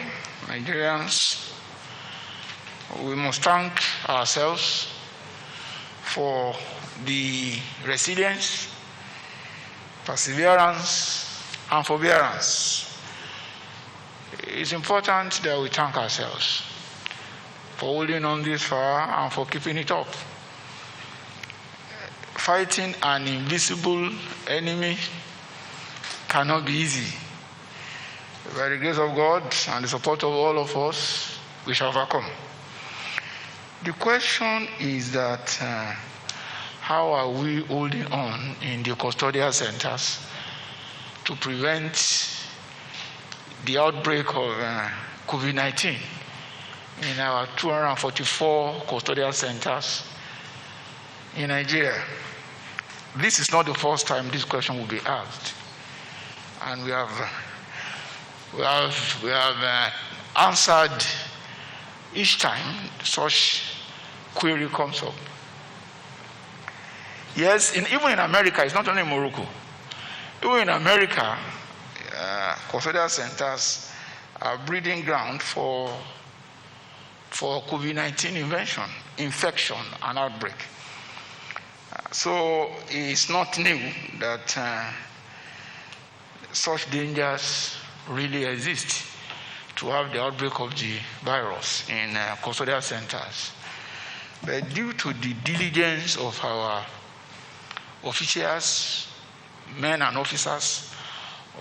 Nigerians. We must thank ourselves for the resilience, perseverance, and forbearance. It's important that we thank ourselves for holding on this far and for keeping it up. Fighting an invisible enemy cannot be easy. By the grace of God and the support of all of us, we shall overcome. The question is that how are we holding on in the custodial centers to prevent the outbreak of COVID-19 in our 244 custodial centers in Nigeria? This is not the first time this question will be asked, and we have answered each time such query comes up. Yes, even in America, it's not only Morocco. Even in America, custodial centers are breeding ground for COVID-19 infection and outbreak. So it's not new that such dangers really exist to have the outbreak of the virus in custodial centers. But due to the diligence of our officials, men and officers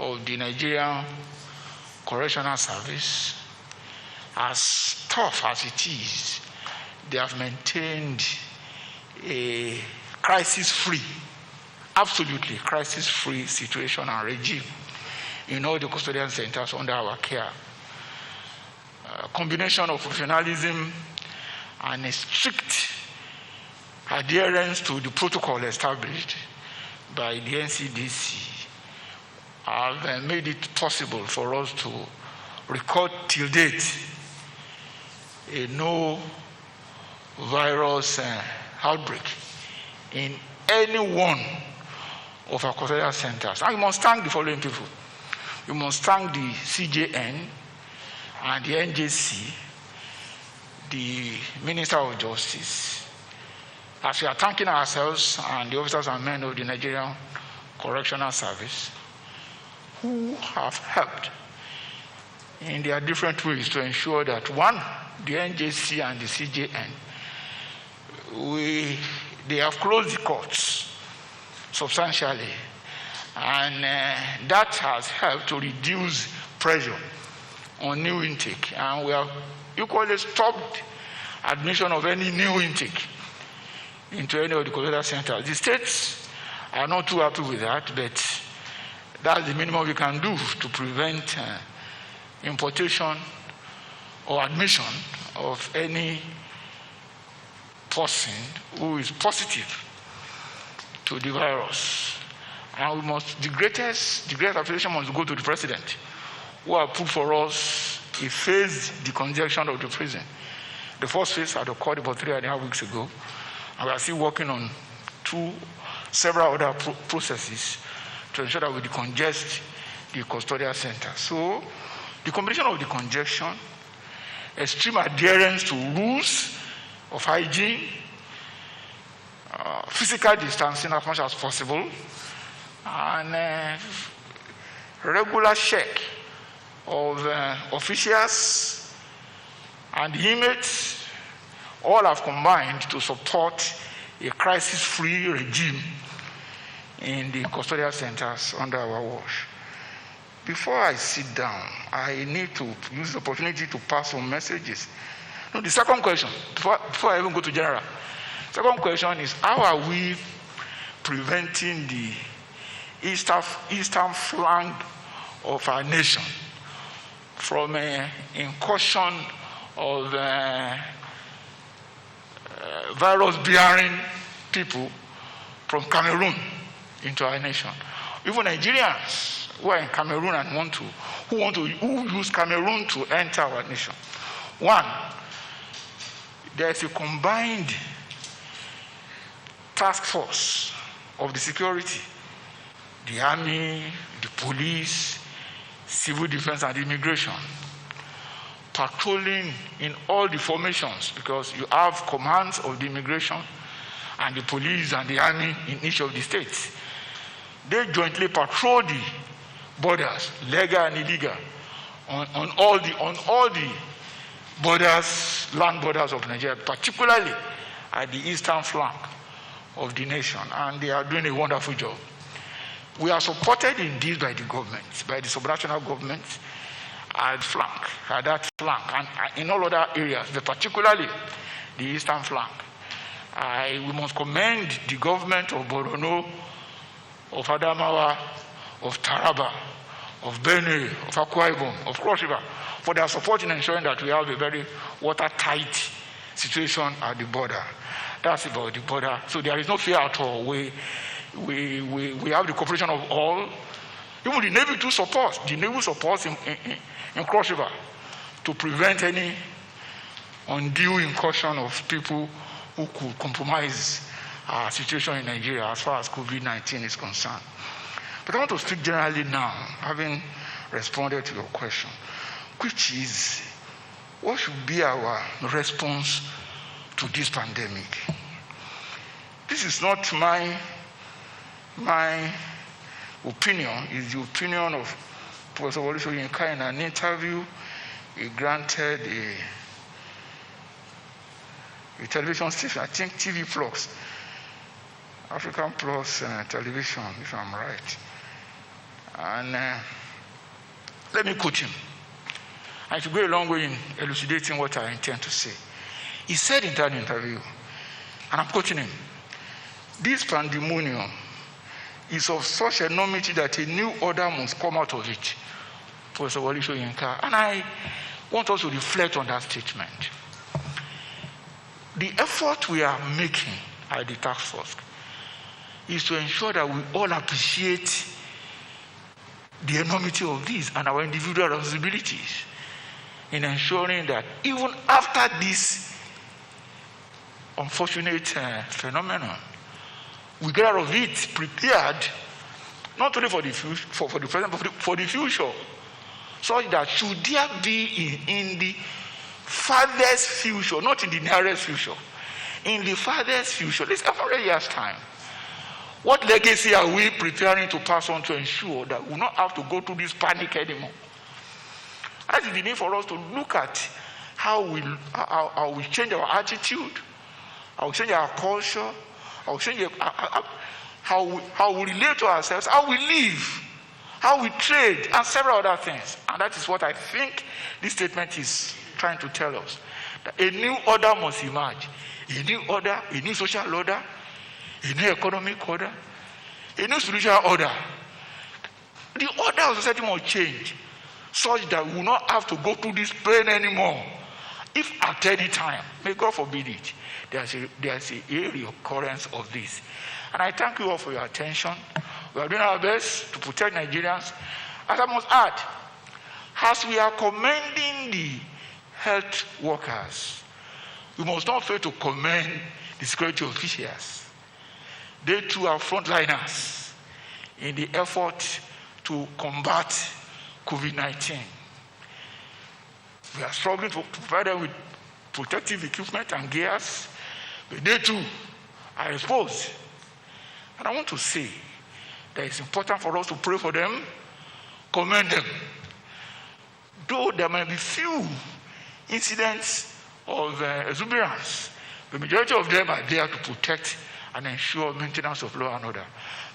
of the Nigerian Correctional Service, as tough as it is, they have maintained a crisis-free, absolutely crisis-free situation and regime in all the custodial centers under our care. A combination of professionalism and a strict adherence to the protocol established by the NCDC have made it possible for us to record till date a no virus outbreak in any one of our custodial centers. And we must thank the following people. We must thank the CJN and the NJC, the Minister of Justice, as we are thanking ourselves and the officers and men of the Nigerian Correctional Service, who have helped in their different ways to ensure that, one, the NJC and the CJN, they have closed the courts substantially, and that has helped to reduce pressure on new intake, and we have equally stopped admission of any new intake into any of the custodial centers. The states are not too happy with that, but that's the minimum we can do to prevent importation or admission of any person who is positive to the virus. And the greatest appreciation must go to the president, who have put for us a phased decongestion of the prison. The first phase had occurred about 3.5 weeks ago, and we are still working on several other processes to ensure that we decongest the custodial center. So, the combination of decongestion, extreme adherence to rules of hygiene, physical distancing as much as possible, and regular check of officials and inmates all have combined to support a crisis-free regime in the custodial centers under our watch. Before I sit down, I need to use the opportunity to pass on messages. No, the second question, before I even go to general, second question is, how are we preventing the eastern flank of our nation from incursion of virus-bearing people from Cameroon into our nation? Even Nigerians who are in Cameroon and who use Cameroon to enter our nation. One, there is a combined task force of the security, the army, the police, civil defense and immigration, patrolling in all the formations, because you have commands of the immigration and the police and the army in each of the states. They jointly patrol the borders, legal and illegal, on all the borders, land borders of Nigeria, particularly at the eastern flank of the nation, and they are doing a wonderful job. We are supported in this by the government, by the subnational government at that flank, and in all other areas, but particularly the eastern flank. We must commend the government of Borno, of Adamawa, of Taraba, of Benue, of Akwa Ibom, of Cross River, for their support in ensuring that we have a very watertight situation at the border. That's about the border. So there is no fear at all. We have the cooperation of all. Even the Navy too supports. The Navy supports in Cross River to prevent any undue incursion of people who could compromise our situation in Nigeria as far as COVID-19 is concerned. But I want to speak generally now, having responded to your question, which is, what should be our response to this pandemic? This is not my opinion, it's the opinion of Professor Wole Soyinka in an interview he granted a television station, I think TV Plus, African Plus Television, if I'm right. And let me quote him. I should go a long way in elucidating what I intend to say. He said in that interview, and I'm quoting him, "This pandemonium is of such enormity that a new order must come out of it." Professor Wole Soyinka. And I want us to reflect on that statement. The effort we are making at the task force is to ensure that we all appreciate the enormity of this and our individual responsibilities in ensuring that even after this unfortunate phenomenon, we get out of it prepared, not only for the present, but for the future, such that should there be in the farthest future, not in the nearest future, in the farthest future, this every year's time, what legacy are we preparing to pass on to ensure that we will not have to go through this panic anymore? That is the need for us to look at how we change our attitude, how we change our culture, how how we relate to ourselves, how we live, how we trade, and several other things. And that is what I think this statement is trying to tell us. That a new order must emerge. A new order, a new social order, a new economic order, a new spiritual order. The order of society must change such that we will not have to go through this pain anymore. If at any time, may God forbid it, there's a reoccurrence of this. And I thank you all for your attention. We are doing our best to protect Nigerians. As I must add, as we are commending the health workers, we must not fail to commend the security officials. They too are frontliners in the effort to combat COVID-19. We are struggling to provide them with protective equipment and gears, but they too are exposed. And I want to say that it's important for us to pray for them, commend them. Though there may be few incidents of exuberance, the majority of them are there to protect and ensure maintenance of law and order.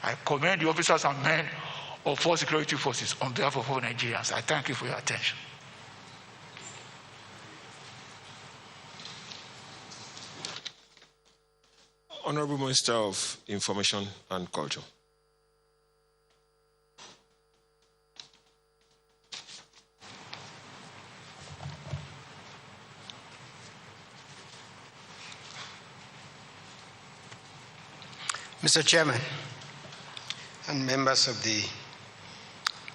I commend the officers and men of all security forces on behalf of all Nigerians. I thank you for your attention. Honorable Minister of Information and Culture. Mr. Chairman and members of the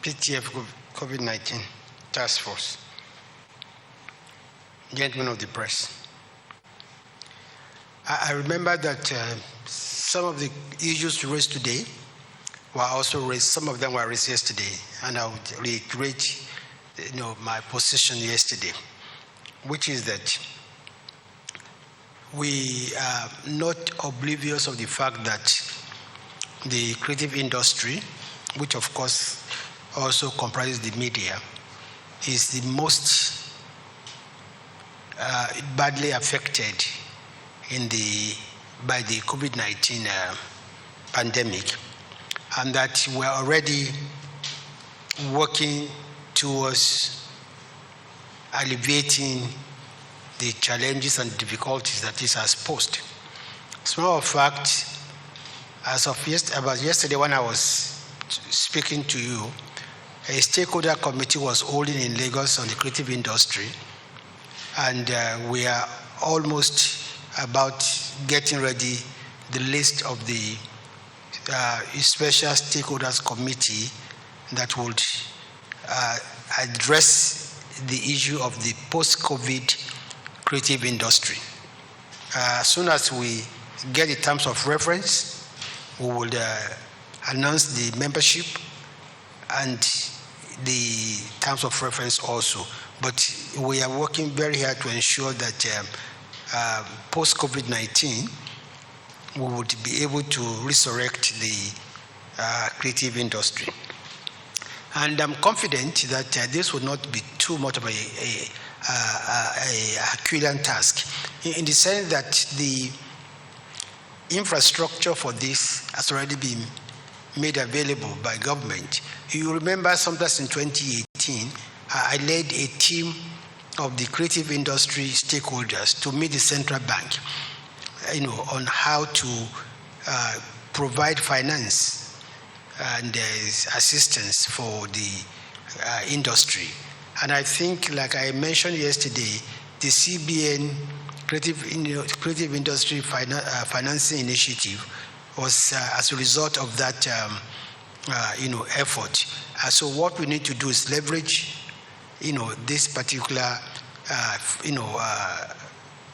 PTF COVID-19 Task Force, gentlemen of the press, I remember that some of the issues raised today were also raised, some of them were raised yesterday, and I would reiterate my position yesterday, which is that we are not oblivious of the fact that the creative industry, which of course also comprises the media, is the most badly affected by the COVID-19 pandemic, and that we're already working towards alleviating the challenges and difficulties that this has posed. As a matter of fact, about yesterday when I was speaking to you, a stakeholder committee was holding in Lagos on the creative industry, and we are almost about getting ready the list of the special stakeholders committee that would address the issue of the post-COVID creative industry. As soon as we get the terms of reference, we will announce the membership and the terms of reference also. But we are working very hard to ensure that post-COVID-19, we would be able to resurrect the creative industry. And I'm confident that this will not be too much of a Herculean task, in the sense that the infrastructure for this has already been made available by government. You remember sometimes in 2018, I led a team of the creative industry stakeholders to meet the central bank, on how to provide finance and assistance for the industry. And I think, like I mentioned yesterday, the CBN Creative Industry Financing Initiative was as a result of that effort. So what we need to do is leverage this particular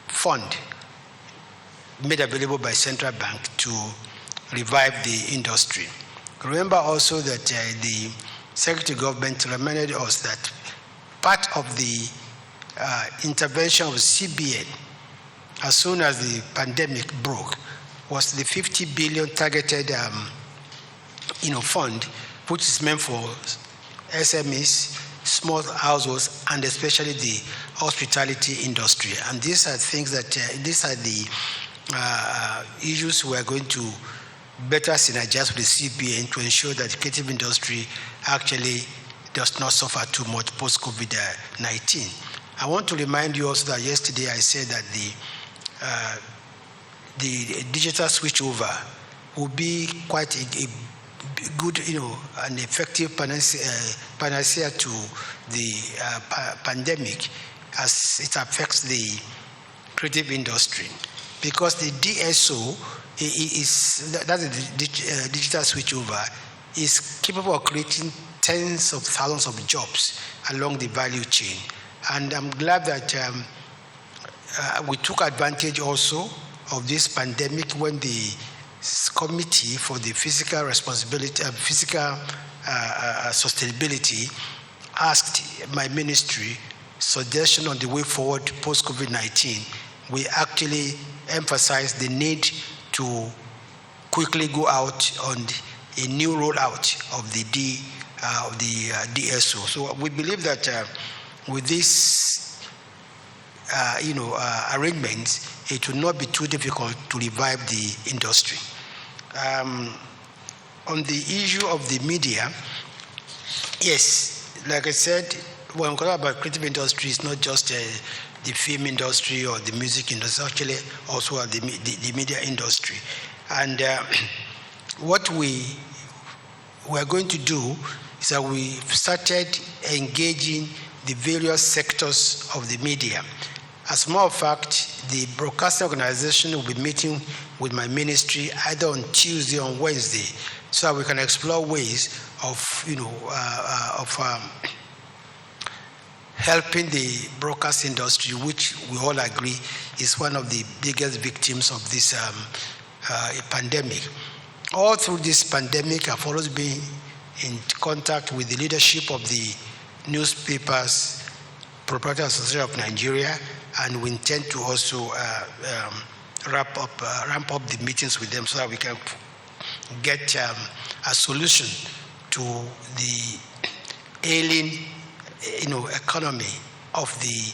fund made available by central bank to revive the industry. Remember also that the Secretary Government reminded us that part of the intervention of CBN as soon as the pandemic broke was the 50 billion targeted fund, which is meant for SMEs, small households, and especially the hospitality industry. And these are things that these are the issues we are going to better synergize with the CBN to ensure that the creative industry actually does not suffer too much post-COVID-19. I want to remind you also that yesterday I said that the digital switchover will be quite a good, an effective panacea to the pandemic as it affects the creative industry, because the DSO that's the digital switchover, is capable of creating tens of thousands of jobs along the value chain. And I'm glad that we took advantage also of this pandemic when the committee for the fiscal responsibility, sustainability asked my ministry suggestion on the way forward post-COVID-19. We actually emphasized the need to quickly go out on a new rollout of the DSO. So we believe that with this, arrangements, it will not be too difficult to revive the industry. On the issue of the media, yes, like I said, when we talk about creative industry, it's not just the film industry or the music industry, actually also the media industry. And what we are going to do is that we started engaging the various sectors of the media. As a matter of fact, the broadcasting organization will be meeting with my ministry either on Tuesday or Wednesday, so that we can explore ways of, helping the broadcast industry, which we all agree is one of the biggest victims of this pandemic. All through this pandemic, I've always been in contact with the leadership of the newspapers, Proprietary Association of Nigeria, and we intend to also ramp up the meetings with them so that we can get a solution to the ailing economy of the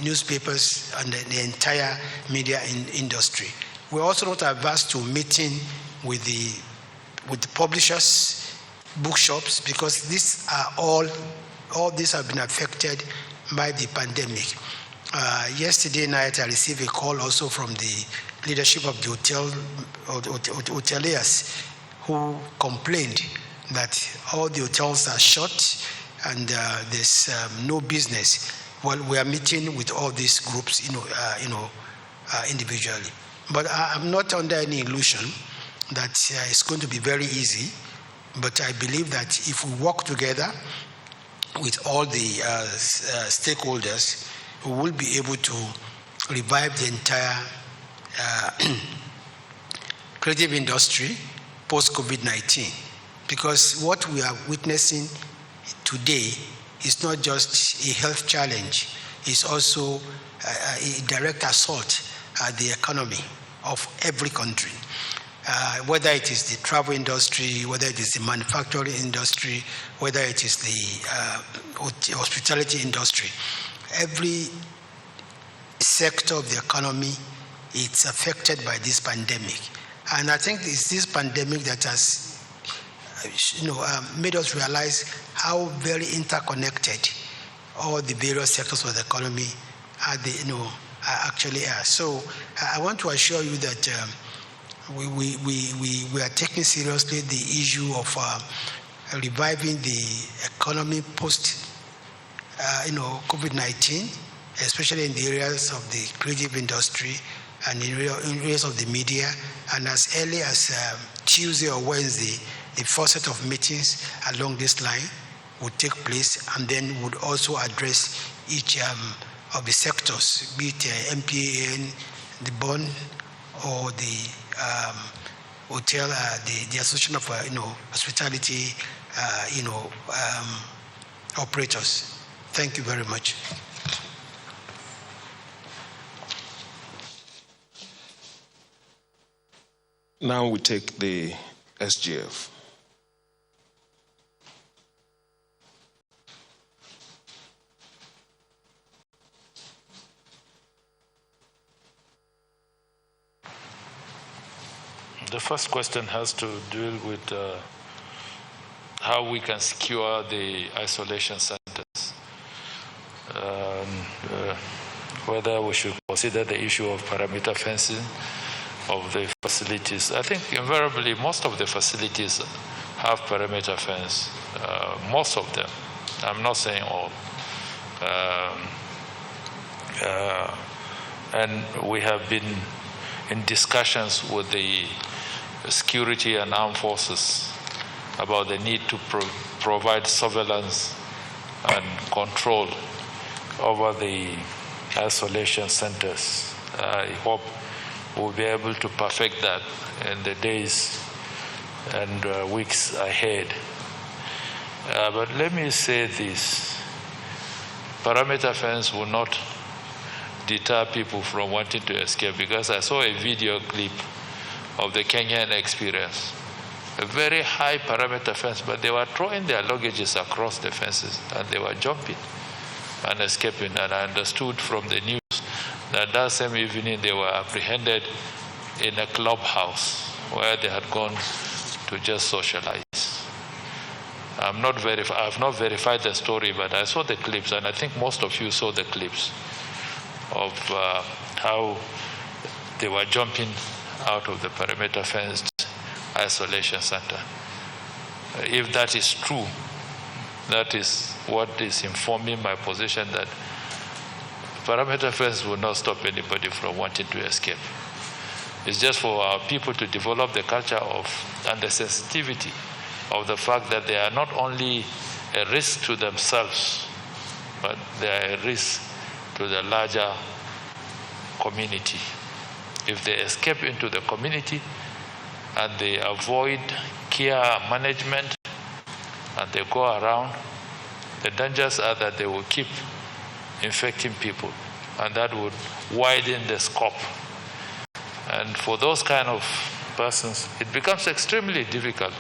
newspapers and the entire media industry. We're also not averse to meeting with the publishers, bookshops, because these are all these have been affected by the pandemic. Yesterday night, I received a call also from the leadership of the hoteliers, who complained that all the hotels are shut and there's no business. Well, we are meeting with all these groups, individually. But I'm not under any illusion that it's going to be very easy. But I believe that if we work together with all the stakeholders, we will be able to revive the entire creative industry post-COVID-19. Because what we are witnessing today is not just a health challenge, it's also a direct assault at the economy of every country. Whether it is the travel industry, whether it is the manufacturing industry, whether it is the hospitality industry, every sector of the economy is affected by this pandemic. And I think it's this pandemic that has made us realize how very interconnected all the various sectors of the economy actually are. So I want to assure you that we are taking seriously the issue of reviving the economy post COVID-19, especially in the areas of the creative industry and in areas of the media. And as early as Tuesday or Wednesday, the first set of meetings along this line would take place, and then would also address each of the sectors, be it MPAN, the bond, or the hotel, the Association of Hospitality, operators. Thank you very much. Now we take the SGF. The first question has to deal with how we can secure the isolation centers. Whether we should consider the issue of perimeter fencing of the facilities. I think invariably most of the facilities have perimeter fence. Most of them. I'm not saying all. And we have been in discussions with the security and armed forces about the need to provide surveillance and control over the isolation centers. I hope we'll be able to perfect that in the days and weeks ahead. But let me say this. Perimeter fence will not deter people from wanting to escape, because I saw a video clip of the Kenyan experience. A very high perimeter fence, but they were throwing their luggages across the fences and they were jumping and escaping. And I understood from the news that same evening they were apprehended in a clubhouse where they had gone to just socialize. I've not verified the story, but I saw the clips, and I think most of you saw the clips of how they were jumping out of the perimeter fenced isolation center. If that is true, that is what is informing my position that perimeter fence will not stop anybody from wanting to escape. It's just for our people to develop the culture of and the sensitivity of the fact that they are not only a risk to themselves, but they are a risk to the larger community. If they escape into the community and they avoid care management and they go around, the dangers are that they will keep infecting people, and that would widen the scope. And for those kind of persons, it becomes extremely difficult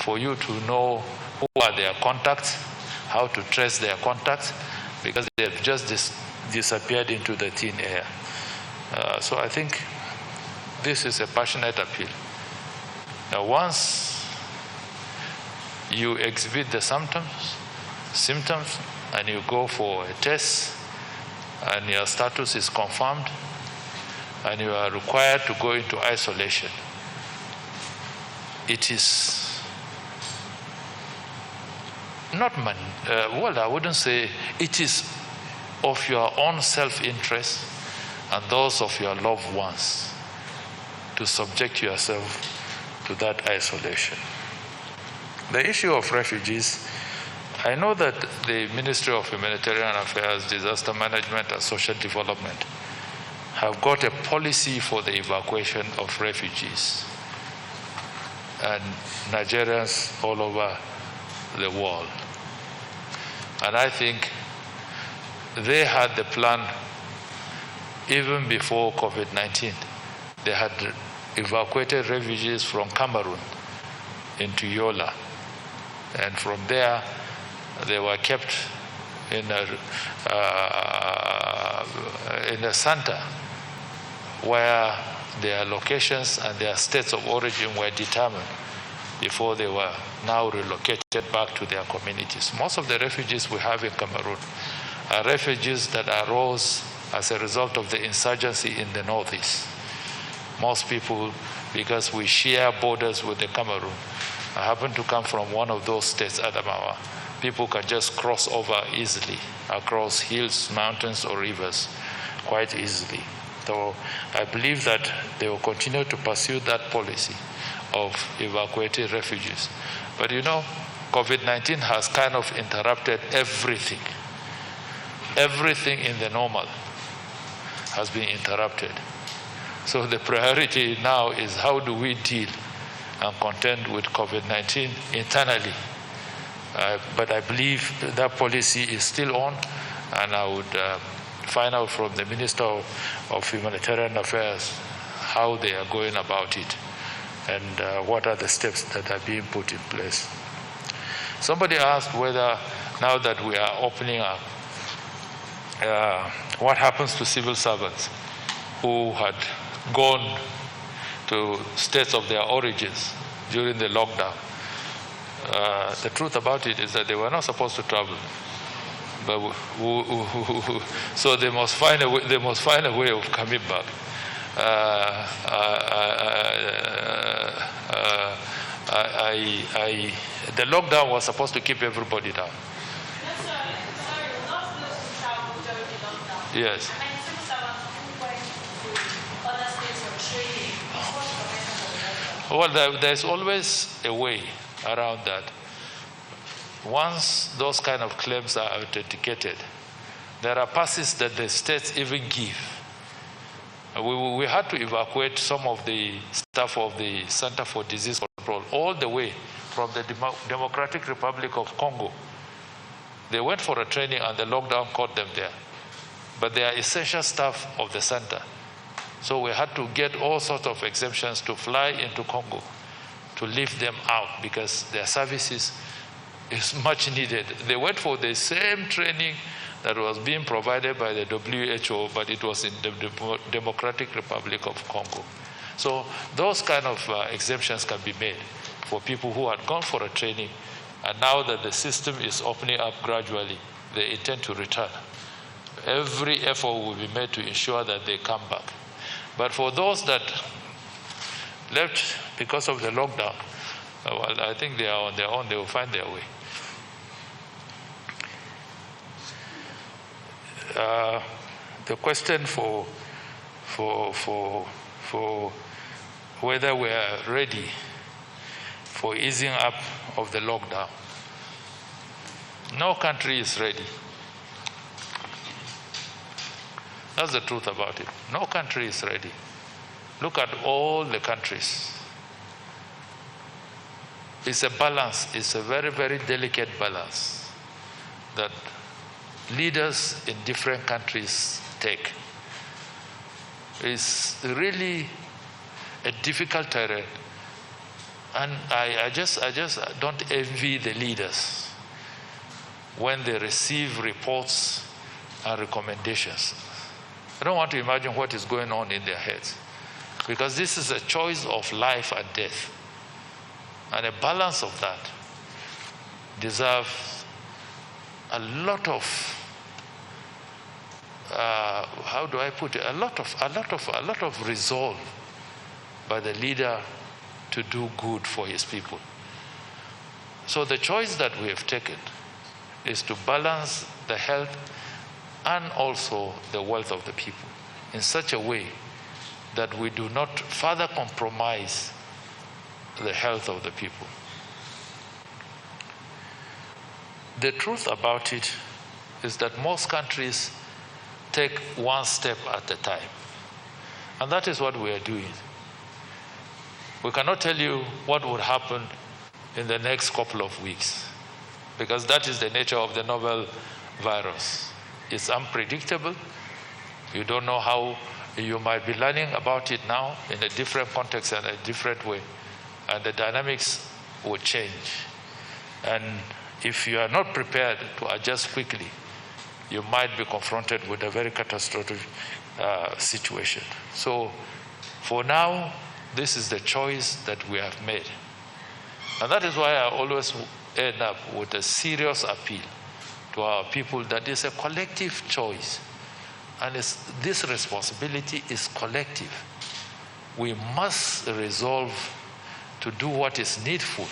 for you to know who are their contacts, how to trace their contacts, because they have just disappeared into the thin air. So I think this is a passionate appeal. Now, once you exhibit the symptoms, and you go for a test, and your status is confirmed, and you are required to go into isolation, it is not, I wouldn't say, it is of your own self-interest and those of your loved ones to subject yourself to that isolation. The issue of refugees, I know that the Ministry of Humanitarian Affairs, Disaster Management and Social Development have got a policy for the evacuation of refugees and Nigerians all over the world. And I think they had the plan even before COVID-19. They had evacuated refugees from Cameroon into Yola. And from there, they were kept in a center where their locations and their states of origin were determined before they were now relocated back to their communities. Most of the refugees we have in Cameroon are refugees that arose as a result of the insurgency in the northeast. Most people, because we share borders with the Cameroon, I happen to come from one of those states, Adamawa. People can just cross over easily across hills, mountains, or rivers quite easily. So I believe that they will continue to pursue that policy of evacuating refugees. But you know, COVID-19 has kind of interrupted everything. Everything in the normal has been interrupted. So the priority now is how do we deal and contend with COVID-19 internally. But I believe that policy is still on, and I would find out from the Minister of Humanitarian Affairs how they are going about it and what are the steps that are being put in place. Somebody asked whether, now that we are opening up, what happens to civil servants who had gone to states of their origins during the lockdown. The truth about it is that they were not supposed to travel, but so they must find a way. They must find a way of coming back. The lockdown was supposed to keep everybody down. Yes. Well, there's always a way around that. Once those kind of claims are authenticated, there are passes that the states even give. We had to evacuate some of the staff of the Center for Disease Control all the way from the Democratic Republic of Congo. They went for a training and the lockdown caught them there. But they are essential staff of the center. So we had to get all sorts of exemptions to fly into Congo to lift them out because their services is much needed. They went for the same training that was being provided by the WHO, but it was in the Democratic Republic of Congo. So those kind of exemptions can be made for people who had gone for a training, and now that the system is opening up gradually, they intend to return. Every effort will be made to ensure that they come back. But for those that left because of the lockdown, well, I think they are on their own. They will find their way. The question for whether we are ready for easing up of the lockdown. No country is ready. That's the truth about it. No country is ready. Look at all the countries. It's a balance. It's a very, very delicate balance that leaders in different countries take. It's really a difficult terrain. And I just don't envy the leaders when they receive reports and recommendations. I don't want to imagine what is going on in their heads, because this is a choice of life and death. And a balance of that deserves a lot of, how do I put it? A lot of resolve by the leader to do good for his people. So the choice that we have taken is to balance the health and also the wealth of the people in such a way that we do not further compromise the health of the people. The truth about it is that most countries take one step at a time. And that is what we are doing. We cannot tell you what would happen in the next couple of weeks, because that is the nature of the novel virus. It's unpredictable. You don't know how. You might be learning about it now in a different context and a different way, and the dynamics will change. And if you are not prepared to adjust quickly, you might be confronted with a very catastrophic situation. So for now, this is the choice that we have made. And that is why I always end up with a serious appeal to our people that it's a collective choice. And this responsibility is collective. We must resolve to do what is needful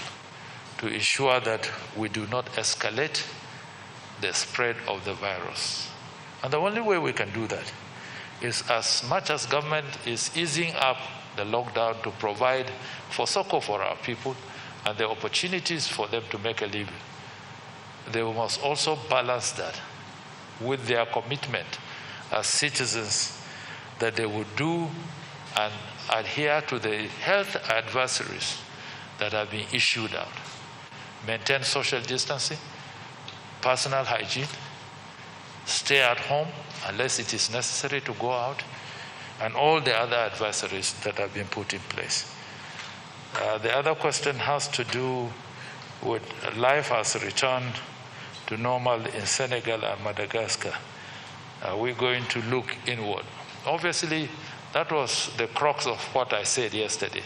to ensure that we do not escalate the spread of the virus. And the only way we can do that is, as much as government is easing up the lockdown to provide for succor for our people and the opportunities for them to make a living, they must also balance that with their commitment as citizens that they would do and adhere to the health advisories that have been issued out. Maintain social distancing, personal hygiene, stay at home unless it is necessary to go out, and all the other advisories that have been put in place. The other question has to do with life has returned to normal in Senegal and Madagascar. Are we going to look inward? Obviously, That was the crux of what I said yesterday,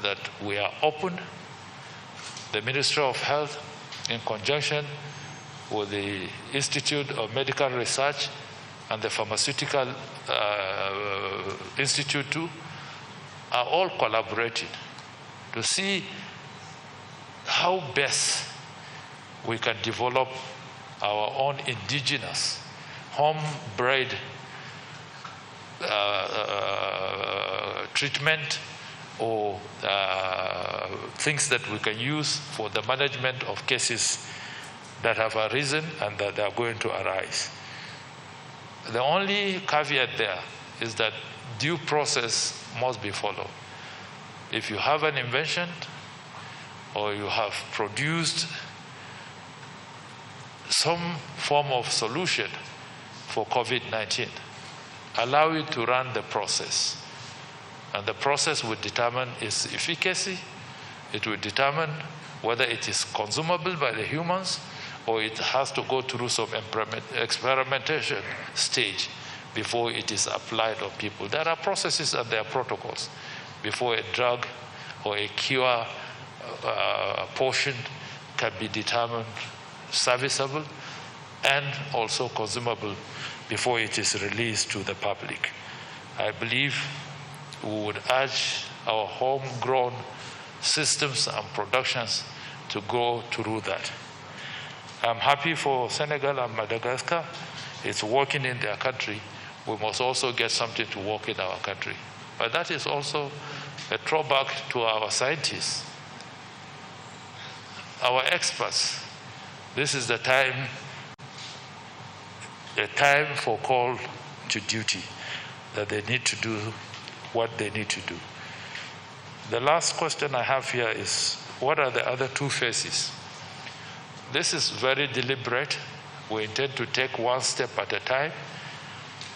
that we are open. The Ministry of Health, in conjunction with the Institute of Medical Research and the Pharmaceutical Institute too, are all collaborating to see how best we can develop our own indigenous, home-bred treatment or things that we can use for the management of cases that have arisen and that are going to arise. The only caveat there is that due process must be followed. If you have an invention or you have produced some form of solution for COVID-19, allow it to run the process. And the process will determine its efficacy. It will determine whether it is consumable by the humans or it has to go through some experimentation stage before it is applied on people. There are processes and there are protocols before a drug or a cure portion can be determined serviceable and also consumable before it is released to the public. I believe we would urge our homegrown systems and productions to go through that. I'm happy for Senegal and Madagascar. It's working in their country. We must also get something to work in our country. But that is also a throwback to our scientists, our experts. This is the time for call to duty, that they need to do what they need to do. The last question I have here is, what are the other two phases? This is very deliberate. We intend to take one step at a time.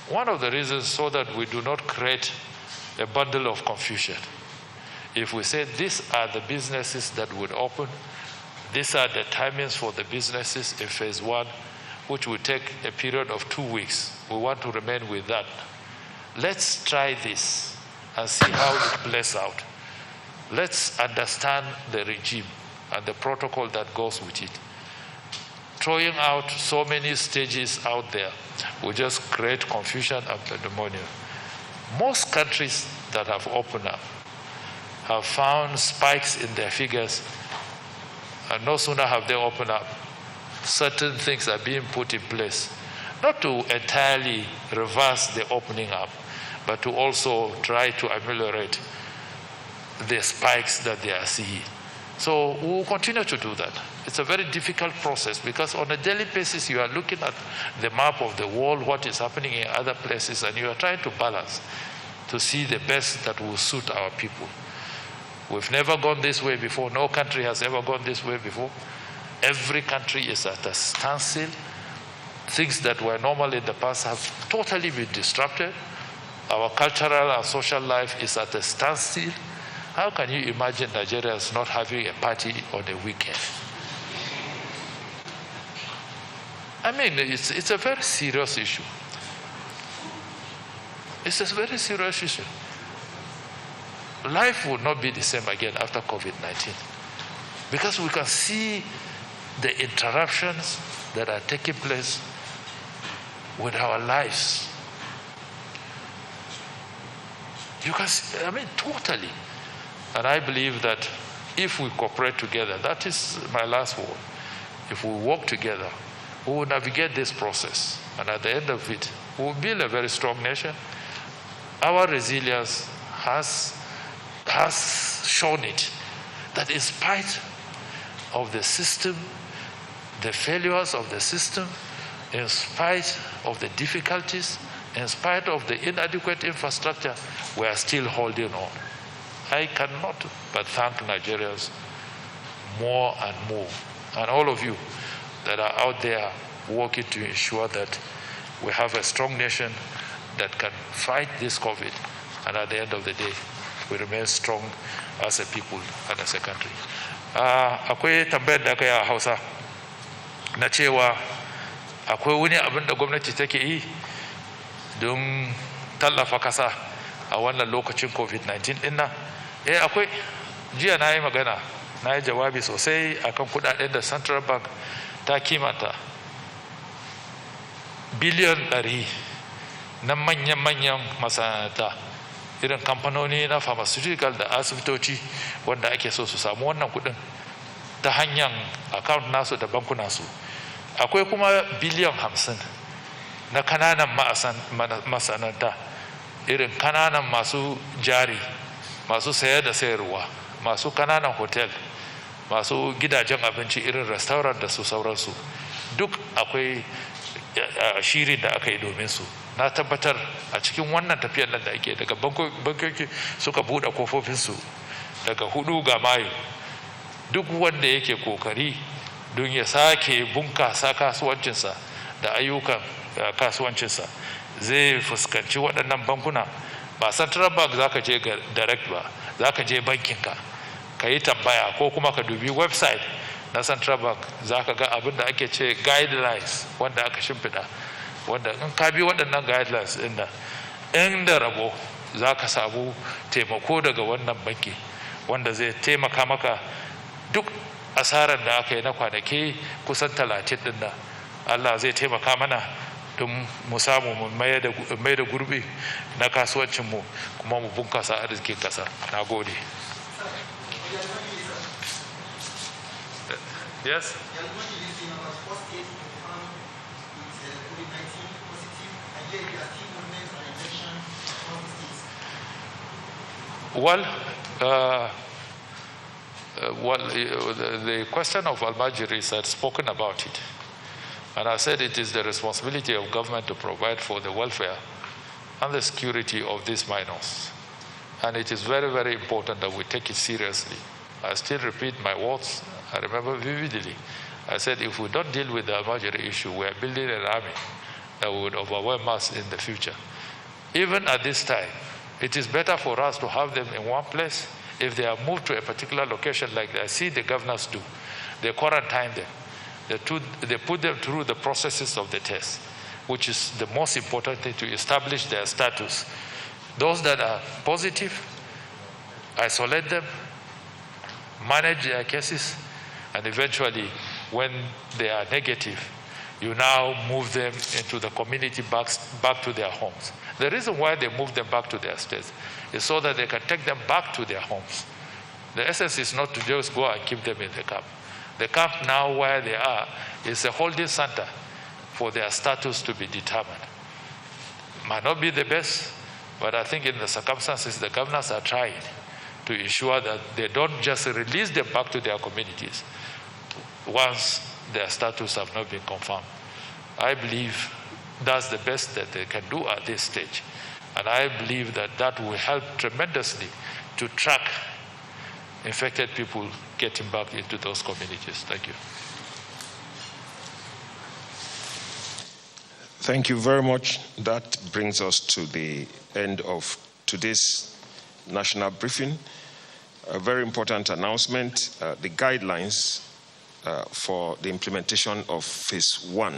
One of the reasons so that we do not create a bundle of confusion. If we say these are the businesses that would open, these are the timings for the businesses in phase one, which will take a period of 2 weeks. We want to remain with that. Let's try this and see how it plays out. Let's understand the regime and the protocol that goes with it. Throwing out so many stages out there will just create confusion and pandemonium. Most countries that have opened up have found spikes in their figures, and no sooner have they opened up, certain things are being put in place, not to entirely reverse the opening up, but to also try to ameliorate the spikes that they are seeing. So we will continue to do that. It's a very difficult process because on a daily basis you are looking at the map of the world, what is happening in other places, and you are trying to balance to see the best that will suit our people. We've never gone this way before. No country has ever gone this way before. Every country is at a standstill. Things that were normal in the past have totally been disrupted. Our cultural and social life is at a standstill. How can you imagine Nigerians not having a party on a weekend? I mean, it's a very serious issue. It's a very serious issue. Life will not be the same again after COVID-19 because we can see the interruptions that are taking place with our lives. You can see, I mean, totally. And I believe that if we cooperate together, that is my last word, if we work together, we will navigate this process. And at the end of it, we will build a very strong nation. Our resilience has shown it, that in spite of the system, the failures of the system, in spite of the difficulties, in spite of the inadequate infrastructure, we are still holding on. I cannot but thank Nigerians more and more, and all of you that are out there working to ensure that we have a strong nation that can fight this COVID, and at the end of the day, we remain strong as a people and as a country. Akwai tambayar da aka yi a Hausa na cewa akwai wani abin da gwamnati take yi don tallafa kasa a wannan lokacin COVID-19 din nan? Akwai. Jiya na yi magana, na yi jawabi sosai akan kudaden da Central Bank ta kimanta biliyan 100 na manyan masana'anta, irin kamfanoni na pharmaceutical da asibitoci wanda ake so su samu wannan kudin ta hanyar account nasu da bankunansu. Akwai kuma biliyan 50 na kananan masana'anta, irin kananan masu jari, masu sayar da sayarwa, masu kananan hotel, masu gidajen abinci irin restaurant da su sauransu. Duk akwai shirin da aka yi domin su. Na tabbatar a cikin wannan tafiyar nan da ake daga bankoki suka buɗe kofofinsu daga 4 ga Mayu, duk wanda yake kokari don ya sake bunkasa kasuwancinsa da ayyukan kasuwancinsa zai fuskanci waɗannan bankuna. Ba Central Bank za ka je direct ba, za ka je bankinka ka yi tambaya, ko kuma ka dubi website na Central Bank, za ka ga abin da ake ce guidelines wanda aka shimfiɗa, wanda in ka bi waɗannan guidelines ɗin nan, inda rabo za ka samu taimako daga wannan banki wanda zai taimaka maka duk asarar da aka yi na kwanaki kusan 30 ɗin nan. Allah zai taimaka mana don mu samu mu mai da gurbi na kasuwancinmu kuma mu bunkasa arzikin ƙasa. Na gode. Yes? Well, the question of Almajiris, I had spoken about it. And I said it is the responsibility of government to provide for the welfare and the security of these minors. And it is very, very important that we take it seriously. I still repeat my words. I remember vividly. I said if we don't deal with the Almajiri issue, we are building an army that would overwhelm us in the future. Even at this time, it is better for us to have them in one place. If they are moved to a particular location like I see the governors do, they quarantine them. They put them through the processes of the test, which is the most important thing to establish their status. Those that are positive, isolate them, manage their cases, and eventually, when they are negative, you now move them into the community back to their homes. The reason why they move them back to their states is so that they can take them back to their homes. The essence is not to just go and keep them in the camp. The camp now where they are is a holding center for their status to be determined. Might not be the best, but I think in the circumstances, the governors are trying to ensure that they don't just release them back to their communities once their status have not been confirmed. I believe that's the best that they can do at this stage. And I believe that that will help tremendously to track infected people getting back into those communities. Thank you. Thank you very much. That brings us to the end of today's national briefing. A very important announcement, the guidelines for the implementation of phase 1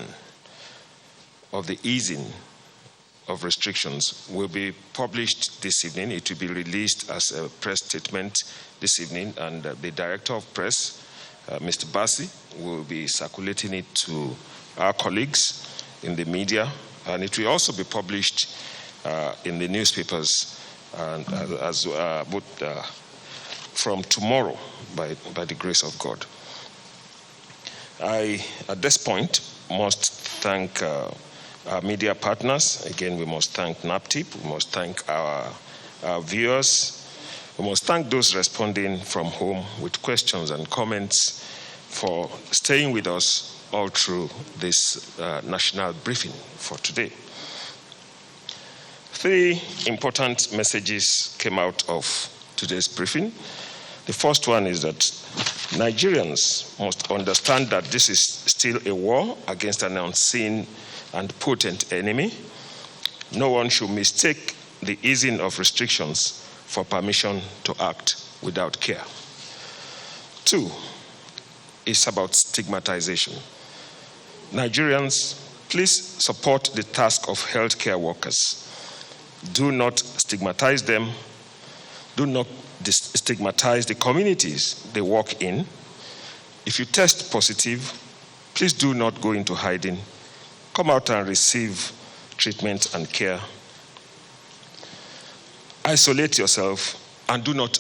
of the easing of restrictions will be published this evening. It will be released as a press statement this evening, and the Director of Press, Mr. Bassi, will be circulating it to our colleagues in the media, and it will also be published in the newspapers and from tomorrow by the grace of God. I, at this point, must thank our media partners. Again, we must thank NAPTIP, we must thank our viewers, we must thank those responding from home with questions and comments for staying with us all through this national briefing for today. 3 important messages came out of today's briefing. The first one is that Nigerians must understand that this is still a war against an unseen and potent enemy. No one should mistake the easing of restrictions for permission to act without care. 2 is about stigmatization. Nigerians, please support the task of healthcare workers. Do not stigmatize them. Do not stigmatize the communities they work in. If you test positive, please do not go into hiding. Come out and receive treatment and care. Isolate yourself and do not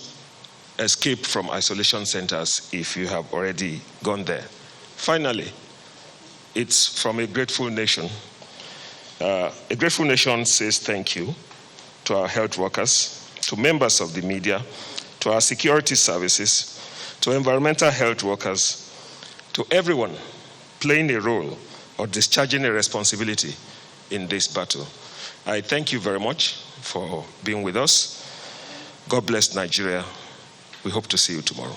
escape from isolation centers if you have already gone there. Finally, it's from a grateful nation. A grateful nation says thank you to our health workers, to members of the media, to our security services, to environmental health workers, to everyone playing a role or discharging a responsibility in this battle. I thank you very much for being with us. God bless Nigeria. We hope to see you tomorrow.